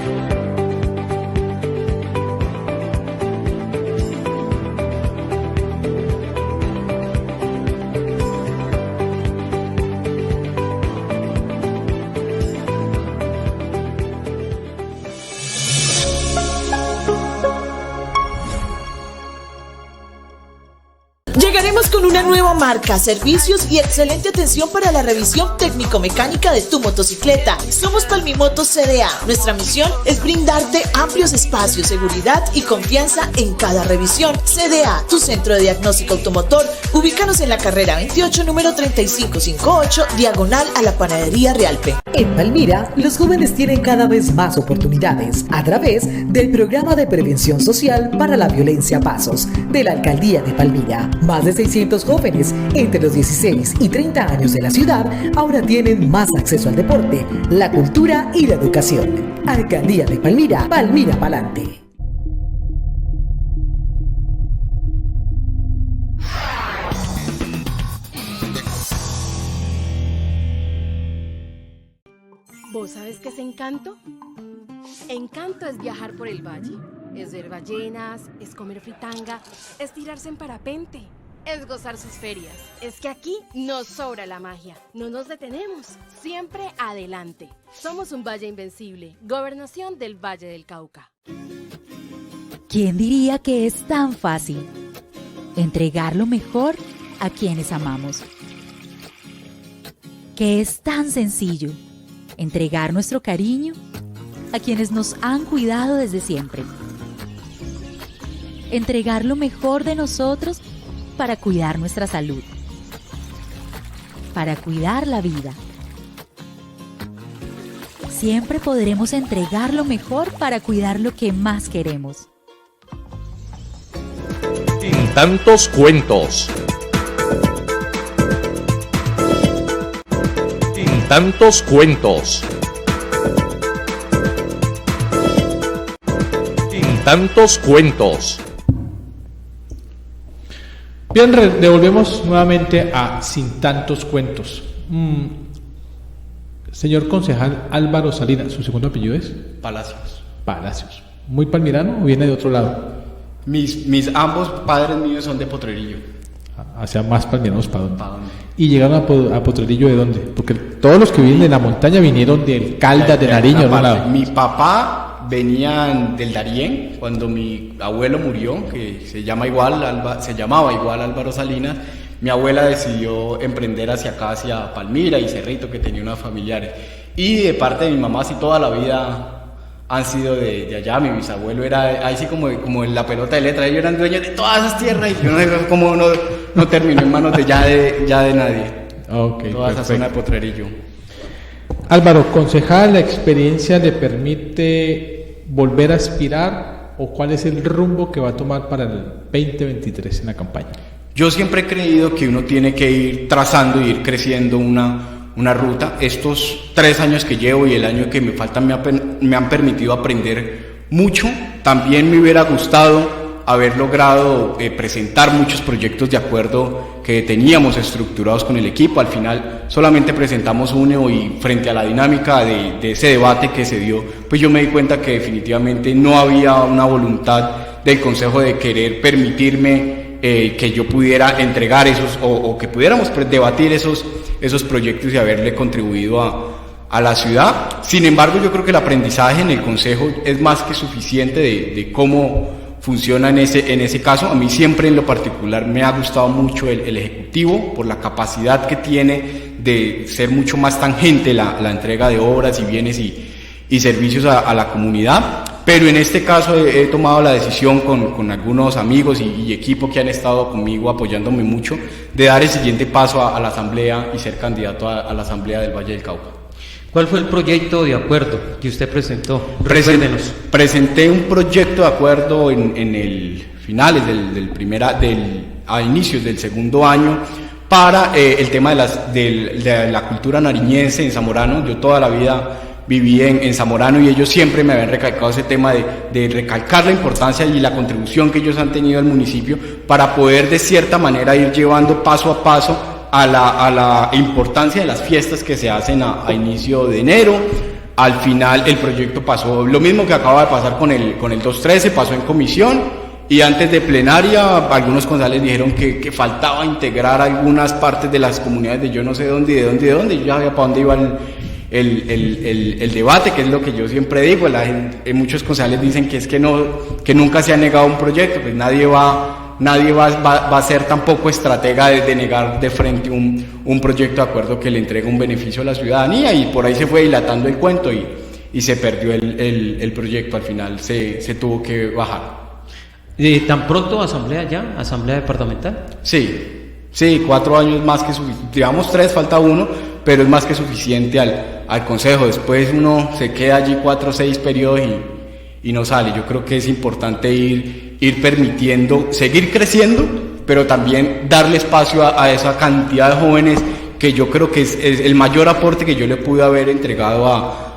nueva marca, servicios y excelente atención para la revisión técnico-mecánica de tu motocicleta. Somos Palmimotos CDA. Nuestra misión es brindarte amplios espacios, seguridad y confianza en cada revisión. CDA, tu centro de diagnóstico automotor. Ubícanos en la carrera 28, número 3558, diagonal a la panadería Realpe. En Palmira, los jóvenes tienen cada vez más oportunidades a través del programa de prevención social para la violencia Pasos de la Alcaldía de Palmira. Más de 600 jóvenes entre los 16 y 30 años de la ciudad ahora tienen más acceso al deporte, la cultura y la educación. Alcaldía de Palmira, Palmira pa'lante. ¿Vos sabés qué es Encanto? Encanto es viajar por el valle, es ver ballenas, es comer fritanga, es tirarse en parapente, es gozar sus ferias. Es que aquí nos sobra la magia, no nos detenemos, siempre adelante. Somos un valle invencible, Gobernación del Valle del Cauca. ¿Quién diría que es tan fácil entregar lo mejor a quienes amamos? Que es tan sencillo entregar nuestro cariño a quienes nos han cuidado desde siempre. Entregar lo mejor de nosotros para cuidar nuestra salud, para cuidar la vida. Siempre podremos entregar lo mejor para cuidar lo que más queremos. En tantos cuentos. En tantos cuentos. En tantos cuentos. Bien, devolvemos nuevamente a Sin Tantos Cuentos. Señor concejal Álvaro Salinas, ¿su segundo apellido es? Palacios. Palacios. ¿Muy palmirano o viene de otro lado? Mis ambos padres míos son de Potrerillo. Hacia más palmiranos, ¿para dónde? ¿Y llegaron a Potrerillo de dónde? Porque todos los que vienen de la montaña vinieron del Caldas de Nariño, ¿no? Mi papá venían del Darién, cuando mi abuelo murió, que se llamaba igual Álvaro Salinas. Mi abuela decidió emprender hacia acá, hacia Palmira y Cerrito, que tenía unos familiares. Y de parte de mi mamá, sí, toda la vida han sido de allá. Mi bisabuelo era ahí sí como en la pelota de letra. Ellos eran dueños de todas esas tierras y yo no sé cómo no terminó en manos de ya de nadie. Okay, toda esa zona de Potrerillo. Álvaro, concejal, ¿la experiencia le permite volver a aspirar o cuál es el rumbo que va a tomar para el 2023 en la campaña? Yo siempre he creído que uno tiene que ir trazando y ir creciendo una ruta. Estos 3 años que llevo y el año que me falta me han permitido aprender mucho. También me hubiera gustado haber logrado presentar muchos proyectos de acuerdo que teníamos estructurados con el equipo. Al final solamente presentamos uno y frente a la dinámica de ese debate que se dio, pues yo me di cuenta que definitivamente no había una voluntad del Consejo de querer permitirme que yo pudiera entregar esos o que pudiéramos debatir esos proyectos y haberle contribuido a la ciudad. Sin embargo, yo creo que el aprendizaje en el Consejo es más que suficiente de cómo funciona en ese caso. A mí siempre en lo particular me ha gustado mucho el Ejecutivo por la capacidad que tiene de ser mucho más tangente la entrega de obras y bienes y servicios a la comunidad. Pero en este caso he tomado la decisión con algunos amigos y equipo que han estado conmigo apoyándome mucho de dar el siguiente paso a la asamblea y ser candidato a la asamblea del Valle del Cauca. ¿Cuál fue el proyecto de acuerdo que usted presentó? Presenté un proyecto de acuerdo en el finales a inicios del segundo año para el tema de la cultura nariñense en Zamorano. Yo toda la vida viví en Zamorano y ellos siempre me habían recalcado ese tema de recalcar la importancia y la contribución que ellos han tenido al municipio para poder de cierta manera ir llevando paso a paso a la importancia de las fiestas que se hacen a inicio de enero. Al final el proyecto pasó, lo mismo que acaba de pasar con el 213, pasó en comisión y antes de plenaria algunos concejales dijeron que faltaba integrar algunas partes de las comunidades de yo no sé dónde, de dónde, yo ya sabía para dónde iba el debate, que es lo que yo siempre digo. Muchos concejales dicen que nunca se ha negado un proyecto, pues nadie va nadie va a ser tampoco estratega de negar de frente un proyecto de acuerdo que le entrega un beneficio a la ciudadanía, y por ahí se fue dilatando el cuento y se perdió el proyecto, al final se tuvo que bajar. ¿Tan pronto asamblea ya? ¿Asamblea departamental? Sí, 4 años más que suficiente, digamos 3, falta 1, pero es más que suficiente al Consejo. Después uno se queda allí 4 o 6 periodos y no sale. Yo creo que es importante ir permitiendo, seguir creciendo, pero también darle espacio a esa cantidad de jóvenes, que yo creo que es el mayor aporte que yo le pude haber entregado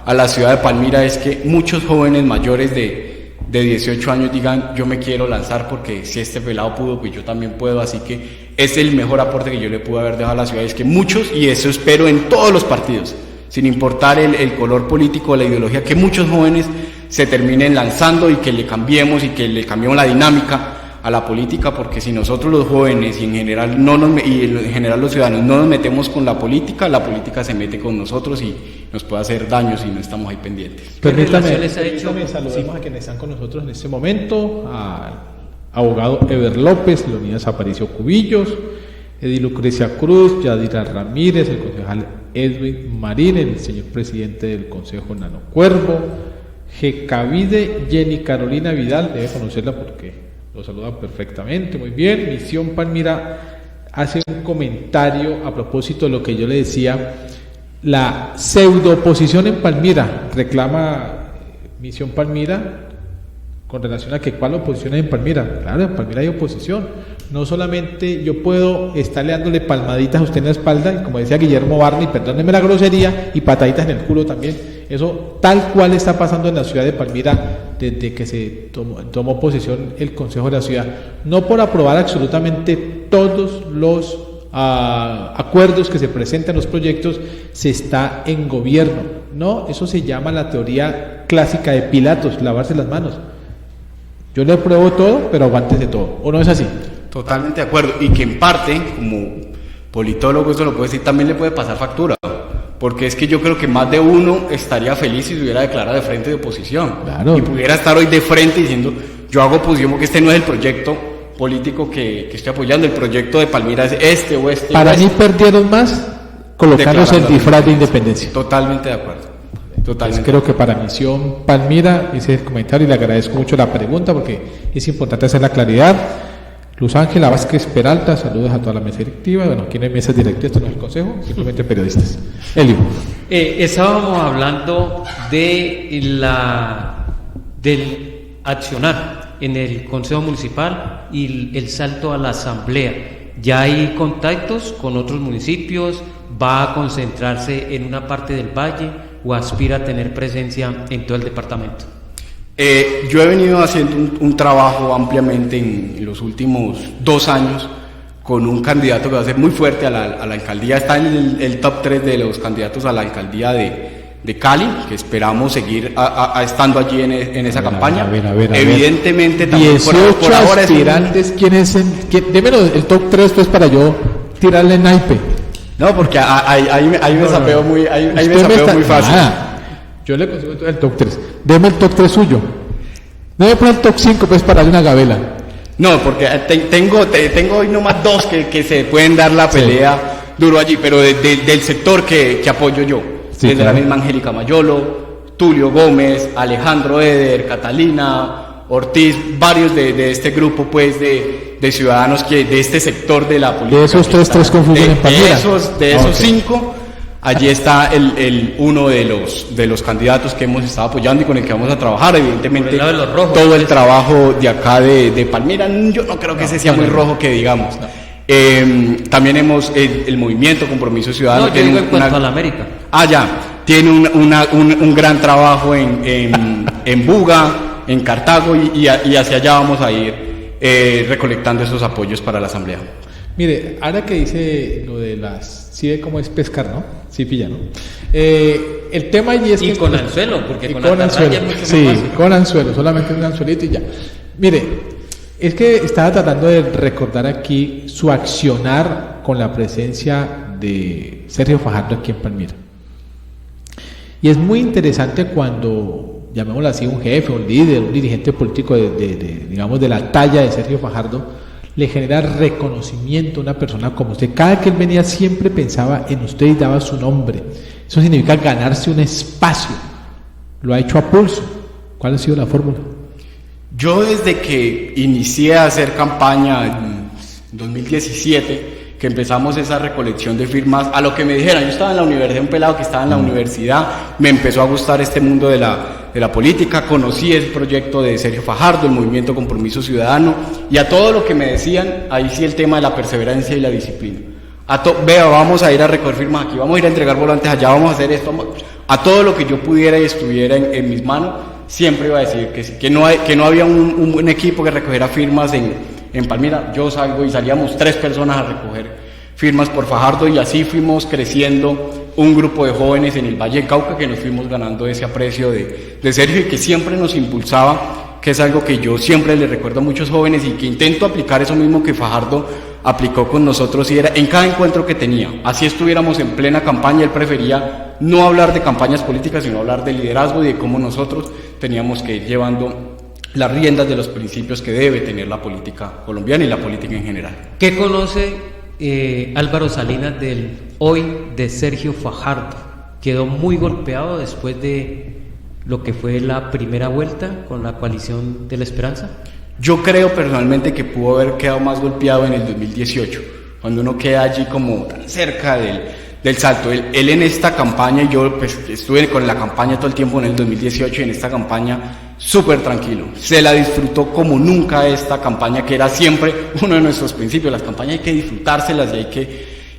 a la ciudad de Palmira, es que muchos jóvenes mayores de 18 años digan: yo me quiero lanzar, porque si este pelado pudo, pues yo también puedo. Así que es el mejor aporte que yo le pude haber dejado a la ciudad, es que muchos, y eso espero en todos los partidos, sin importar el color político o la ideología, que muchos jóvenes se terminen lanzando y que le cambiemos la dinámica a la política, porque si nosotros los jóvenes y en general los ciudadanos no nos metemos con la política se mete con nosotros y nos puede hacer daño si no estamos ahí pendientes. Permítame saludamos a quienes están con nosotros en este momento: al abogado Ever López, Leonidas Aparicio Cubillos, Edi Lucrecia Cruz, Yadira Ramírez, el concejal Edwin Marín, el señor presidente del Consejo Nano Cuervo, Gecavide Jenny Carolina Vidal, debe conocerla porque lo saluda perfectamente, muy bien. Misión Palmira hace un comentario a propósito de lo que yo le decía, la pseudo oposición en Palmira. Reclama Misión Palmira con relación a que cuál oposición hay en Palmira. Claro, en Palmira hay oposición. No solamente yo puedo estarle dándole palmaditas a usted en la espalda, y como decía Guillermo Barney, perdónenme la grosería, y pataditas en el culo también. Eso tal cual está pasando en la ciudad de Palmira desde que se tomó posesión el Consejo de la Ciudad. No por aprobar absolutamente todos los acuerdos que se presentan en los proyectos se está en gobierno. No, eso se llama la teoría clásica de Pilatos, lavarse las manos. Yo le apruebo todo, pero aguántese todo. ¿O no es así? Totalmente de acuerdo. Y que en parte, como politólogo, eso lo puedo decir, también le puede pasar factura. Porque es que yo creo que más de uno estaría feliz si se hubiera declarado de frente de oposición. Claro. Y pudiera estar hoy de frente diciendo: yo hago oposición porque este no es el proyecto político que estoy apoyando, el proyecto de Palmira es este o este. Para mí perdieron más colocándose el disfraz de independencia. Totalmente de acuerdo. Totalmente. Creo que para Misión Palmira ese es el comentario, y le agradezco mucho la pregunta porque es importante hacer la claridad. Luz Ángela Vázquez Peralta, saludos a toda la mesa directiva. Bueno, aquí no hay mesas directivas, esto no es el consejo, simplemente periodistas. Elio. Estábamos hablando del accionar en el Consejo Municipal y el salto a la Asamblea. Ya hay contactos con otros municipios, va a concentrarse en una parte del valle o aspira a tener presencia en todo el departamento. Yo he venido haciendo un trabajo ampliamente en los últimos 2 años con un candidato que va a ser muy fuerte a la alcaldía. Está en el top 3 de los candidatos a la alcaldía de Cali, que esperamos seguir estando allí en esa campaña. Evidentemente también 18 aspirantes. Démelo el top 3 pues para yo tirarle naipe. No, porque ahí me sapeo muy fácil. Yo le consigo el top 3. Deme el top 3 suyo. No me pone el top 5 pues para darle una gabela. No, porque tengo hoy nomás 2 que se pueden dar la pelea duro allí, pero del sector que apoyo yo. Sí, desde la misma Angélica Mayolo, Tulio Gómez, Alejandro Eder, Catalina Ortiz, varios de este grupo pues de ciudadanos de este sector de la política. De esos 3 confluyen en Palmira. De esos 5, allí está uno de los candidatos que hemos estado apoyando y con el que vamos a trabajar. Evidentemente todo el trabajo de acá de Palmira, yo no creo que ese sea muy rojo que digamos. También hemos el movimiento Compromiso Ciudadano. No, yo digo en cuanto a la América. Tiene un gran trabajo en Buga, en Cartago, y hacia allá vamos a ir recolectando esos apoyos para la asamblea. Mire, ahora que dice lo de las... ¿Sí ve cómo es pescar, no? Sí pilla, ¿no? El tema allí es que... Y con anzuelo, porque con atarraya es mucho más fácil. Sí, con anzuelo, solamente un anzuelito y ya. Mire, es que estaba tratando de recordar aquí su accionar con la presencia de Sergio Fajardo aquí en Palmira. Y es muy interesante cuando, llamémoslo así, un jefe, un líder, un dirigente político digamos de la talla de Sergio Fajardo, le genera reconocimiento a una persona como usted. Cada que él venía siempre pensaba en usted y daba su nombre. Eso significa ganarse un espacio. Lo ha hecho a pulso. ¿Cuál ha sido la fórmula? Yo desde que inicié a hacer campaña en 2017, que empezamos esa recolección de firmas, a lo que me dijeran, yo estaba en la universidad, un pelado que estaba en la universidad, me empezó a gustar este mundo de la política, conocí el proyecto de Sergio Fajardo, el movimiento Compromiso Ciudadano, y a todo lo que me decían, ahí sí el tema de la perseverancia y la disciplina. Vea, vamos a ir a recoger firmas aquí, vamos a ir a entregar volantes allá, vamos a hacer esto, a todo lo que yo pudiera y estuviera en mis manos, siempre iba a decir que sí, que no había un equipo que recogiera firmas en Palmira. Yo salgo y salíamos 3 personas a recoger firmas por Fajardo, y así fuimos creciendo un grupo de jóvenes en el Valle del Cauca, que nos fuimos ganando ese aprecio de Sergio, y que siempre nos impulsaba, que es algo que yo siempre le recuerdo a muchos jóvenes y que intento aplicar eso mismo que Fajardo aplicó con nosotros, y era en cada encuentro que tenía, así estuviéramos en plena campaña, él prefería no hablar de campañas políticas, sino hablar de liderazgo y de cómo nosotros teníamos que ir llevando las riendas de los principios que debe tener la política colombiana y la política en general. ¿Qué conoce Álvaro Salinas del hoy de Sergio Fajardo? Quedó muy golpeado después de lo que fue la primera vuelta con la coalición de la Esperanza. Yo creo personalmente que pudo haber quedado más golpeado en el 2018, cuando uno queda allí como tan cerca del salto. Él en esta campaña, yo pues, estuve con la campaña todo el tiempo en el 2018, y en esta campaña súper tranquilo, se la disfrutó como nunca esta campaña, que era siempre uno de nuestros principios. Las campañas hay que disfrutárselas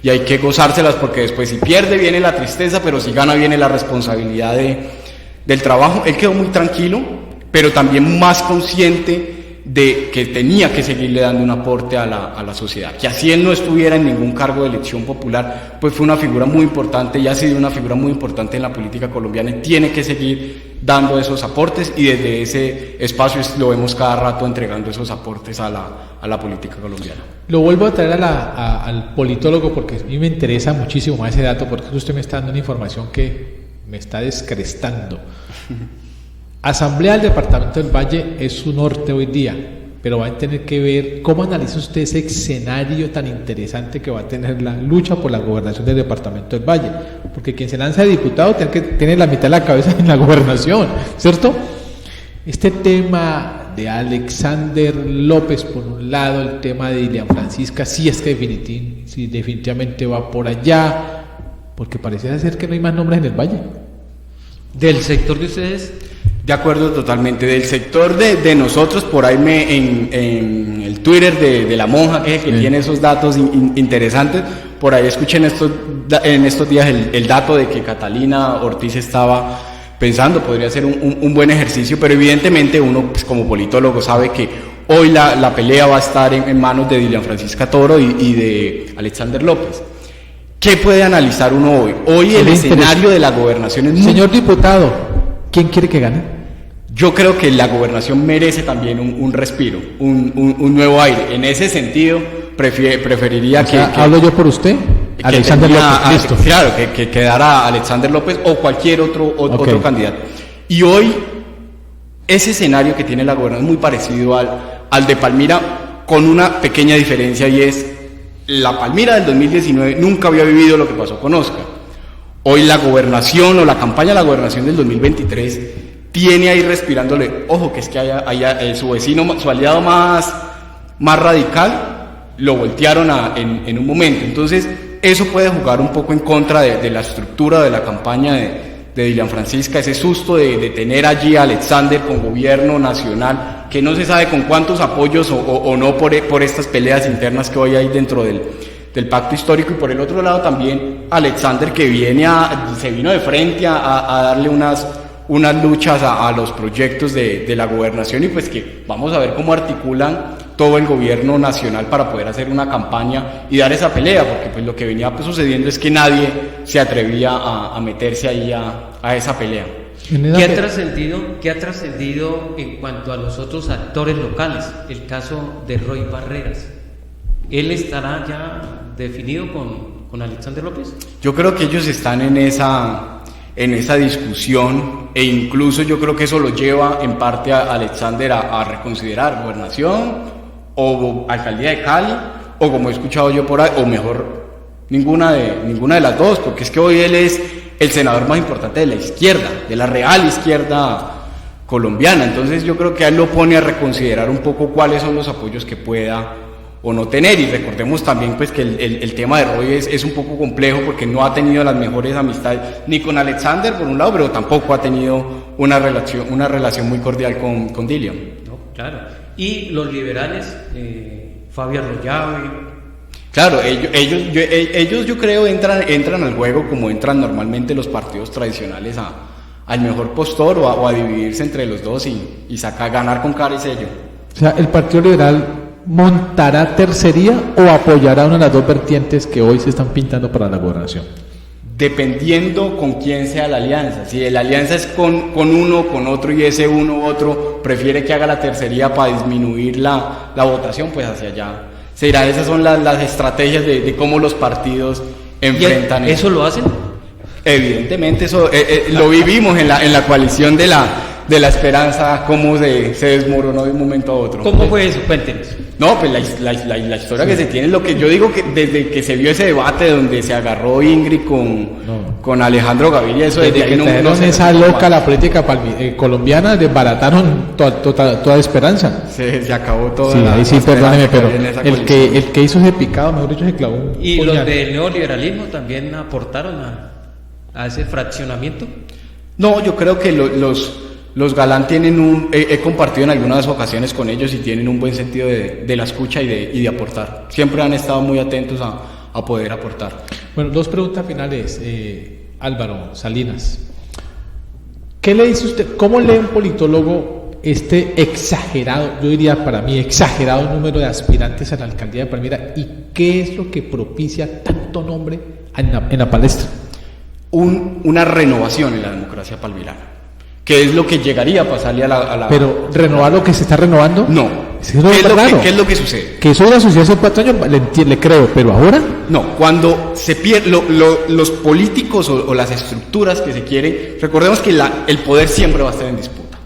y hay que gozárselas, porque después si pierde viene la tristeza, pero si gana viene la responsabilidad del trabajo. Él quedó muy tranquilo, pero también más consciente de que tenía que seguirle dando un aporte a la sociedad, que así él no estuviera en ningún cargo de elección popular, pues fue una figura muy importante y ha sido una figura muy importante en la política colombiana, y tiene que seguir dando esos aportes, y desde ese espacio lo vemos cada rato entregando esos aportes a la política colombiana. Lo vuelvo a traer al politólogo, porque a mí me interesa muchísimo más ese dato, porque usted me está dando una información que me está descrestando. Asamblea del Departamento del Valle es su norte hoy día, pero va a tener que ver cómo analiza usted ese escenario tan interesante que va a tener la lucha por la gobernación del Departamento del Valle, porque quien se lanza de diputado tiene la mitad de la cabeza en la gobernación, ¿cierto? Este tema de Alexander López por un lado, el tema de Dilian Francisca, sí es que definitivamente va por allá, porque parece ser que no hay más nombres en el Valle. ¿Del sector de ustedes? De acuerdo, totalmente. Del sector de nosotros, por ahí en el Twitter de la monja, que tiene esos datos interesantes, por ahí escuché en estos días el dato de que Catalina Ortiz estaba pensando, podría ser un buen ejercicio, pero evidentemente uno pues, como politólogo sabe que hoy la pelea va a estar en manos de Dilian Francisca Toro y de Alexander López. ¿Qué puede analizar uno hoy? Hoy el escenario de la gobernación es muy... Señor diputado, ¿quién quiere que gane? Yo creo que la gobernación merece también un respiro, un nuevo aire. En ese sentido, preferiría que... ¿Hablo yo por usted? Alexander López, listo. Claro, que quedara Alexander López o cualquier otro candidato. Y hoy, ese escenario que tiene la gobernación es muy parecido al de Palmira, con una pequeña diferencia, y es la Palmira del 2019 nunca había vivido lo que pasó con Oscar. Hoy la gobernación o la campaña de la gobernación del 2023 tiene ahí respirándole, ojo, que es que haya su vecino, su aliado más radical, lo voltearon en un momento. Entonces, eso puede jugar un poco en contra de la estructura de la campaña de Dilian Francisca, ese susto de tener allí a Alexander con gobierno nacional, que no se sabe con cuántos apoyos o no por estas peleas internas que hoy hay dentro del pacto histórico. Y por el otro lado también Alexander, que se vino de frente a darle unas luchas a los proyectos de la gobernación, y pues que vamos a ver cómo articulan todo el gobierno nacional para poder hacer una campaña y dar esa pelea, porque pues lo que venía sucediendo es que nadie se atrevía a meterse ahí a esa pelea. ¿Qué ha trascendido en cuanto a los otros actores locales? El caso de Roy Barreras, ¿él estará ya definido con Alexander López? Yo creo que ellos están en esa discusión, e incluso yo creo que eso lo lleva en parte a Alexander a reconsiderar gobernación o alcaldía de Cali, o como he escuchado yo por ahí, o mejor, ninguna de las dos, porque es que hoy él es el senador más importante de la izquierda, de la real izquierda colombiana. Entonces yo creo que a él lo pone a reconsiderar un poco cuáles son los apoyos que pueda o no tener. Y recordemos también pues que el tema de Roy es un poco complejo, porque no ha tenido las mejores amistades ni con Alexander por un lado, pero tampoco ha tenido una relación muy cordial con Dillion. No, claro. Y los liberales, Fabio Arroyave. Claro, ellos yo creo entran al juego como entran normalmente los partidos tradicionales, al mejor postor o a dividirse entre los dos y ganar con cara y sello. O sea, el Partido Liberal montará tercería o apoyará una de las dos vertientes que hoy se están pintando para la gobernación. Dependiendo con quién sea la alianza. Si la alianza es con uno, con otro, y ese uno u otro prefiere que haga la tercería para disminuir la votación, pues hacia allá se irá. Esas son las estrategias de cómo los partidos enfrentan. ¿Eso lo hacen? Evidentemente, eso lo vivimos en la coalición de la esperanza, cómo se desmoronó de un momento a otro. ¿Cómo fue eso? Cuéntenos. No, pues la historia que se tiene es lo que yo digo, que desde que se vio ese debate donde se agarró Ingrid con Alejandro Gaviria, eso desde que no esa loca la política colombiana, desbarataron toda esperanza. Se acabó toda. Sí, ahí sí, perdóneme, pero el que hizo ese picado, mejor dicho, se clavó un ¿Y puñal. los del neoliberalismo también aportaron a ese fraccionamiento? No, yo creo que los Galán tienen he compartido en algunas ocasiones con ellos y tienen un buen sentido de la escucha y de aportar. Siempre han estado muy atentos a poder aportar. Bueno, dos preguntas finales, Álvaro Salinas. ¿Qué le dice usted? ¿Cómo lee un politólogo este exagerado, yo diría para mí exagerado número de aspirantes a la alcaldía de Palmira, y qué es lo que propicia tanto nombre en la palestra? Una renovación en la democracia palmirana, que es lo que llegaría a pasarle a la... Pero, ¿renovar lo que se está renovando? No. ¿Qué es lo que sucede? Que eso de la sociedad hace 4 años, le creo, pero ahora... No, cuando se pierde, los políticos o las estructuras que se quieren, recordemos que el poder siempre va a estar en disputa.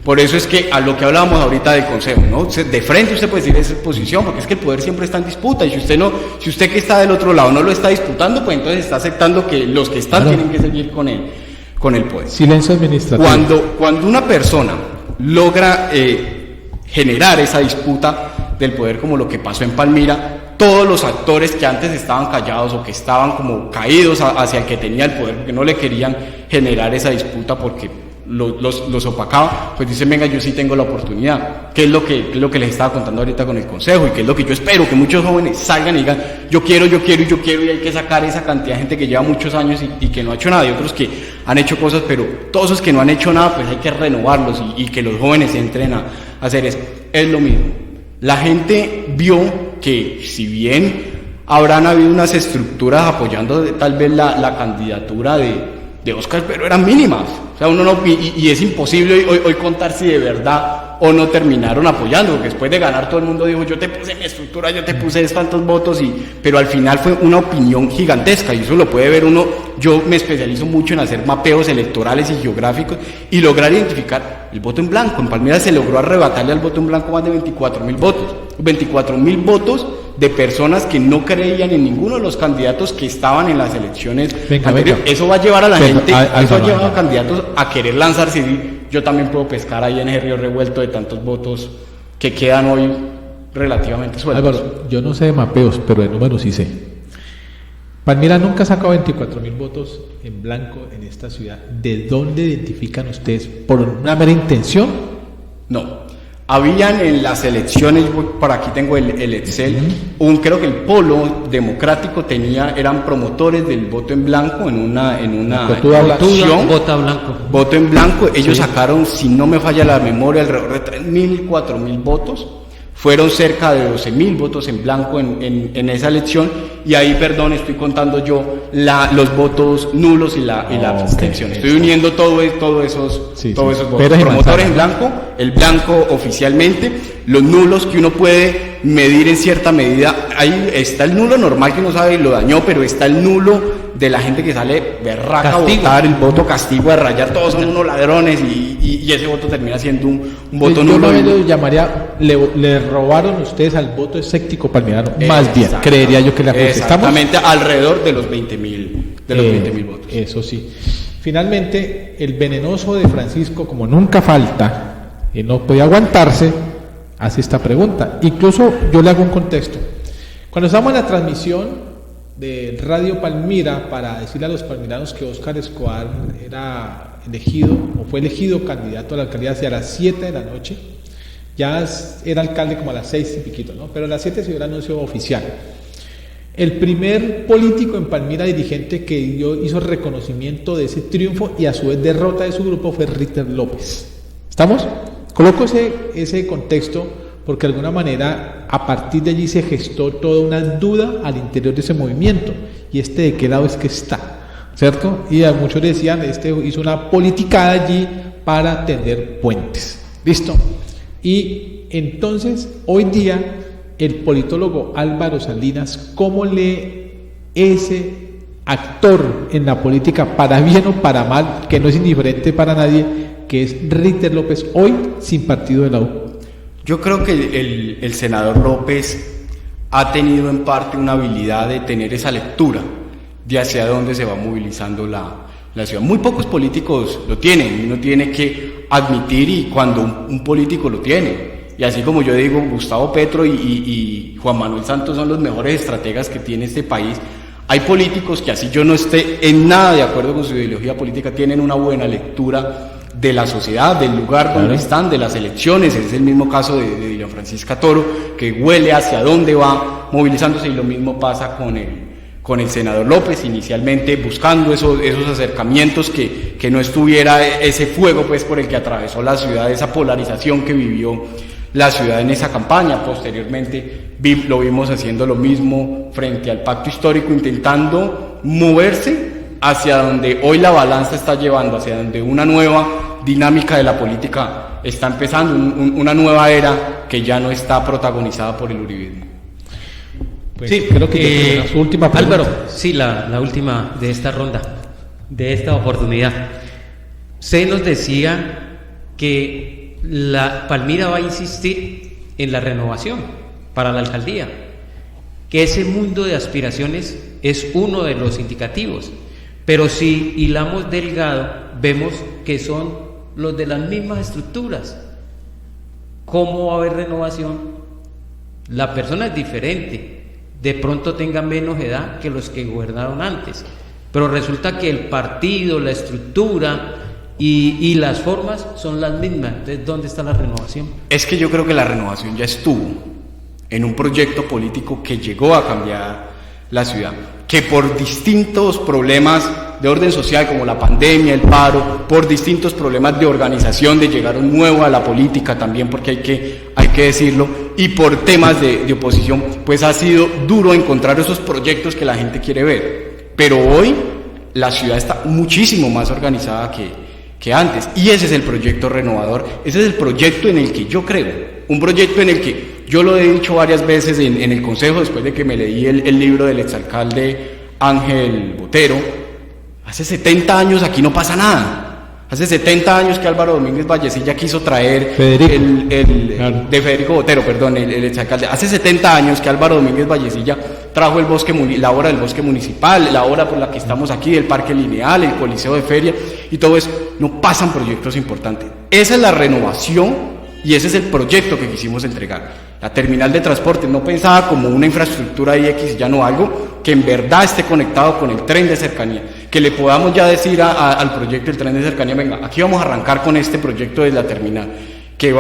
Por eso es que a lo que hablábamos ahorita del consejo, ¿no? De frente usted puede decir esa posición, porque es que el poder siempre está en disputa, y si usted que está del otro lado no lo está disputando, pues entonces está aceptando que los que están tienen que seguir con el poder. Silencio administrativo. Cuando una persona logra generar esa disputa del poder, como lo que pasó en Palmira, todos los actores que antes estaban callados o que estaban como caídos hacia el que tenía el poder, porque no le querían generar esa disputa porque los opacaba, pues dicen, venga, yo sí tengo la oportunidad. ¿Qué es lo que les estaba contando ahorita con el consejo? Y qué es lo que yo espero, que muchos jóvenes salgan y digan, yo quiero, y hay que sacar esa cantidad de gente que lleva muchos años y que no ha hecho nada, y otros que han hecho cosas, pero todos esos que no han hecho nada, pues hay que renovarlos y que los jóvenes entren a hacer eso. Es lo mismo. La gente vio que, si bien habrán habido unas estructuras apoyando tal vez la candidatura de Oscar, pero eran mínimas. O sea, uno no, y es imposible hoy contar si de verdad o no terminaron apoyando, porque después de ganar todo el mundo dijo, yo te puse mi estructura, yo te puse tantos votos, pero al final fue una opinión gigantesca, y eso lo puede ver uno. Yo me especializo mucho en hacer mapeos electorales y geográficos y lograr identificar el voto en blanco. En Palmira se logró arrebatarle al voto en blanco más de 24.000 votos. 24.000 votos de personas que no creían en ninguno de los candidatos que estaban en las elecciones anteriores. Eso va a llevar a la gente, eso ha llevado a candidatos a querer lanzarse y decir, yo también puedo pescar ahí en ese río revuelto de tantos votos que quedan hoy relativamente sueltos. Álvaro, yo no sé de mapeos, pero de números sí sé. Palmira nunca ha sacado 24.000 votos en blanco en esta ciudad. ¿De dónde identifican ustedes? ¿Por una mera intención? No. Habían en las elecciones, por aquí tengo el Excel, creo que el Polo Democrático eran promotores del voto en blanco en una votación. Voto en blanco. Ellos sacaron, si no me falla la memoria, alrededor de 3.000, 4.000 votos. Fueron cerca de 12.000 votos en blanco en esa elección, y ahí, perdón, estoy contando yo los votos nulos y la abstención. Estoy uniendo todos esos votos. Promotores en blanco, el blanco oficialmente, los nulos que uno puede medir en cierta medida. Ahí está el nulo normal que no sabe y lo dañó, pero está el nulo de la gente que sale berraca a votar, el voto castigo, a rayar, todos son unos ladrones y ese voto termina siendo un voto nulo. Yo no lo llamaría, le robaron ustedes al voto escéptico palmirano, más bien, creería yo que la justicia. Exactamente, alrededor de los 20.000 votos. Eso sí. Finalmente, el venenoso de Francisco, como nunca falta, y no podía aguantarse, hace esta pregunta. Incluso yo le hago un contexto. Cuando estábamos en la transmisión de Radio Palmira para decirle a los palmiranos que Óscar Escobar era elegido o fue elegido candidato a la alcaldía hacia las 7 de la noche, ya era alcalde como a las 6 y piquito, ¿no? Pero a las 7 se dio el anuncio oficial. El primer político en Palmira dirigente que hizo reconocimiento de ese triunfo y a su vez derrota de su grupo fue Ritter López. ¿Estamos? Coloco ese contexto porque de alguna manera a partir de allí se gestó toda una duda al interior de ese movimiento, y de qué lado es que está, ¿cierto? Y a muchos decían, hizo una politicada allí para tender puentes, ¿listo? Y entonces, hoy día, el politólogo Álvaro Salinas, ¿cómo lee ese actor en la política, para bien o para mal, que no es indiferente para nadie, que es Ritter López, hoy sin partido de la U? Yo creo que el senador López ha tenido en parte una habilidad de tener esa lectura de hacia dónde se va movilizando la ciudad. Muy pocos políticos lo tienen, uno tiene que admitir, y cuando un político lo tiene, y así como yo digo, Gustavo Petro y Juan Manuel Santos son los mejores estrategas que tiene este país, hay políticos que, así yo no esté en nada de acuerdo con su ideología política, tienen una buena lectura de la sociedad, del lugar donde están, de las elecciones. Es el mismo caso de Dilian Francisca Toro, que huele hacia dónde va movilizándose, y lo mismo pasa con el senador López, inicialmente buscando esos acercamientos, que no estuviera ese fuego pues por el que atravesó la ciudad, esa polarización que vivió la ciudad en esa campaña. Posteriormente lo vimos haciendo lo mismo frente al pacto histórico, intentando moverse hacia donde hoy la balanza está llevando, hacia donde una nueva dinámica de la política está empezando, una nueva era que ya no está protagonizada por el uribismo. Pues sí, creo que su última pregunta. Álvaro, sí, la última de esta ronda, de esta oportunidad. Usted nos decía que la Palmira va a insistir en la renovación para la alcaldía, que ese mundo de aspiraciones es uno de los indicativos, pero si hilamos delgado vemos que son los de las mismas estructuras. ¿Cómo va a haber renovación? La persona es diferente, de pronto tenga menos edad que los que gobernaron antes, pero resulta que el partido, la estructura y las formas son las mismas. Entonces, ¿dónde está la renovación? Es que yo creo que la renovación ya estuvo en un proyecto político que llegó a cambiar la ciudad, que por distintos problemas de orden social como la pandemia, el paro, por distintos problemas de organización, de llegar un nuevo a la política también, porque hay que decirlo, y por temas de oposición, pues ha sido duro encontrar esos proyectos que la gente quiere ver. Pero hoy la ciudad está muchísimo más organizada que antes, y ese es el proyecto renovador, ese es el proyecto en el que yo creo, un proyecto en el que yo lo he dicho varias veces en el Consejo, después de que me leí el libro del exalcalde Ángel Botero. Hace 70 años aquí no pasa nada. Hace 70 años que Álvaro Domínguez Vallecilla quiso traer Federico Botero, perdón, el exalcalde. Hace 70 años que Álvaro Domínguez Vallecilla trajo la obra del bosque municipal, la obra por la que estamos aquí, el parque lineal, el coliseo de feria y todo eso. No pasan proyectos importantes. Esa es la renovación y ese es el proyecto que quisimos entregar. La terminal de transporte no pensada como una infraestructura X, ya no, algo que en verdad esté conectado con el tren de cercanía, que le podamos ya decir al proyecto del tren de cercanía, venga, aquí vamos a arrancar con este proyecto de la terminal, que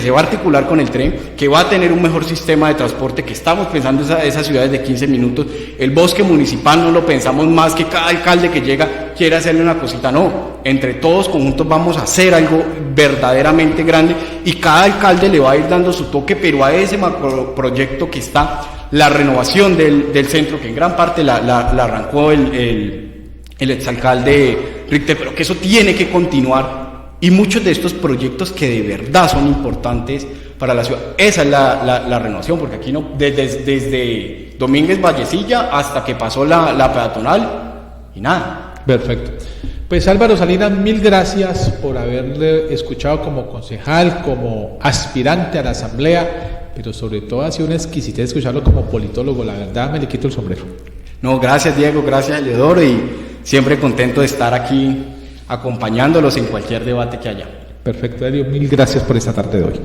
se va a articular con el tren, que va a tener un mejor sistema de transporte, que estamos pensando esas ciudades de 15 minutos, el bosque municipal no lo pensamos más que cada alcalde que llega quiere hacerle una cosita, no, entre todos conjuntos vamos a hacer algo verdaderamente grande y cada alcalde le va a ir dando su toque, pero a ese macroproyecto que está la renovación del centro, que en gran parte la arrancó el exalcalde Richter, pero que eso tiene que continuar. Y muchos de estos proyectos que de verdad son importantes para la ciudad. Esa es la renovación, porque aquí no, desde Domínguez Vallecilla hasta que pasó la peatonal y nada. Perfecto. Pues Álvaro Salinas, mil gracias por haberle escuchado como concejal, como aspirante a la asamblea, pero sobre todo ha sido una exquisitez escucharlo como politólogo. La verdad me le quito el sombrero. No, gracias Diego, gracias Heliodoro, y siempre contento de estar aquí acompañándolos en cualquier debate que haya. Perfecto, Helio, mil gracias por esta tarde de hoy.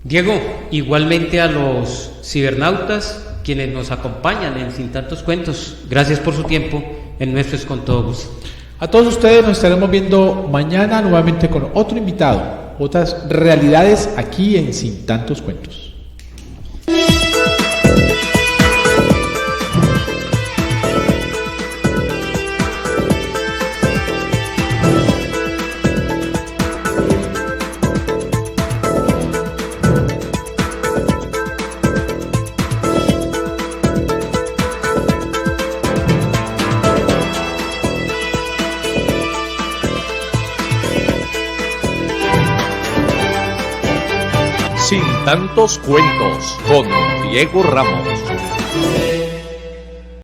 Diego, igualmente a los cibernautas, quienes nos acompañan en Sin Tantos Cuentos, gracias por su tiempo, en nuestro es con todo gusto. A todos ustedes nos estaremos viendo mañana nuevamente con otro invitado, otras realidades aquí en Sin Tantos Cuentos. Sin Tantos Cuentos con Diego Ramos.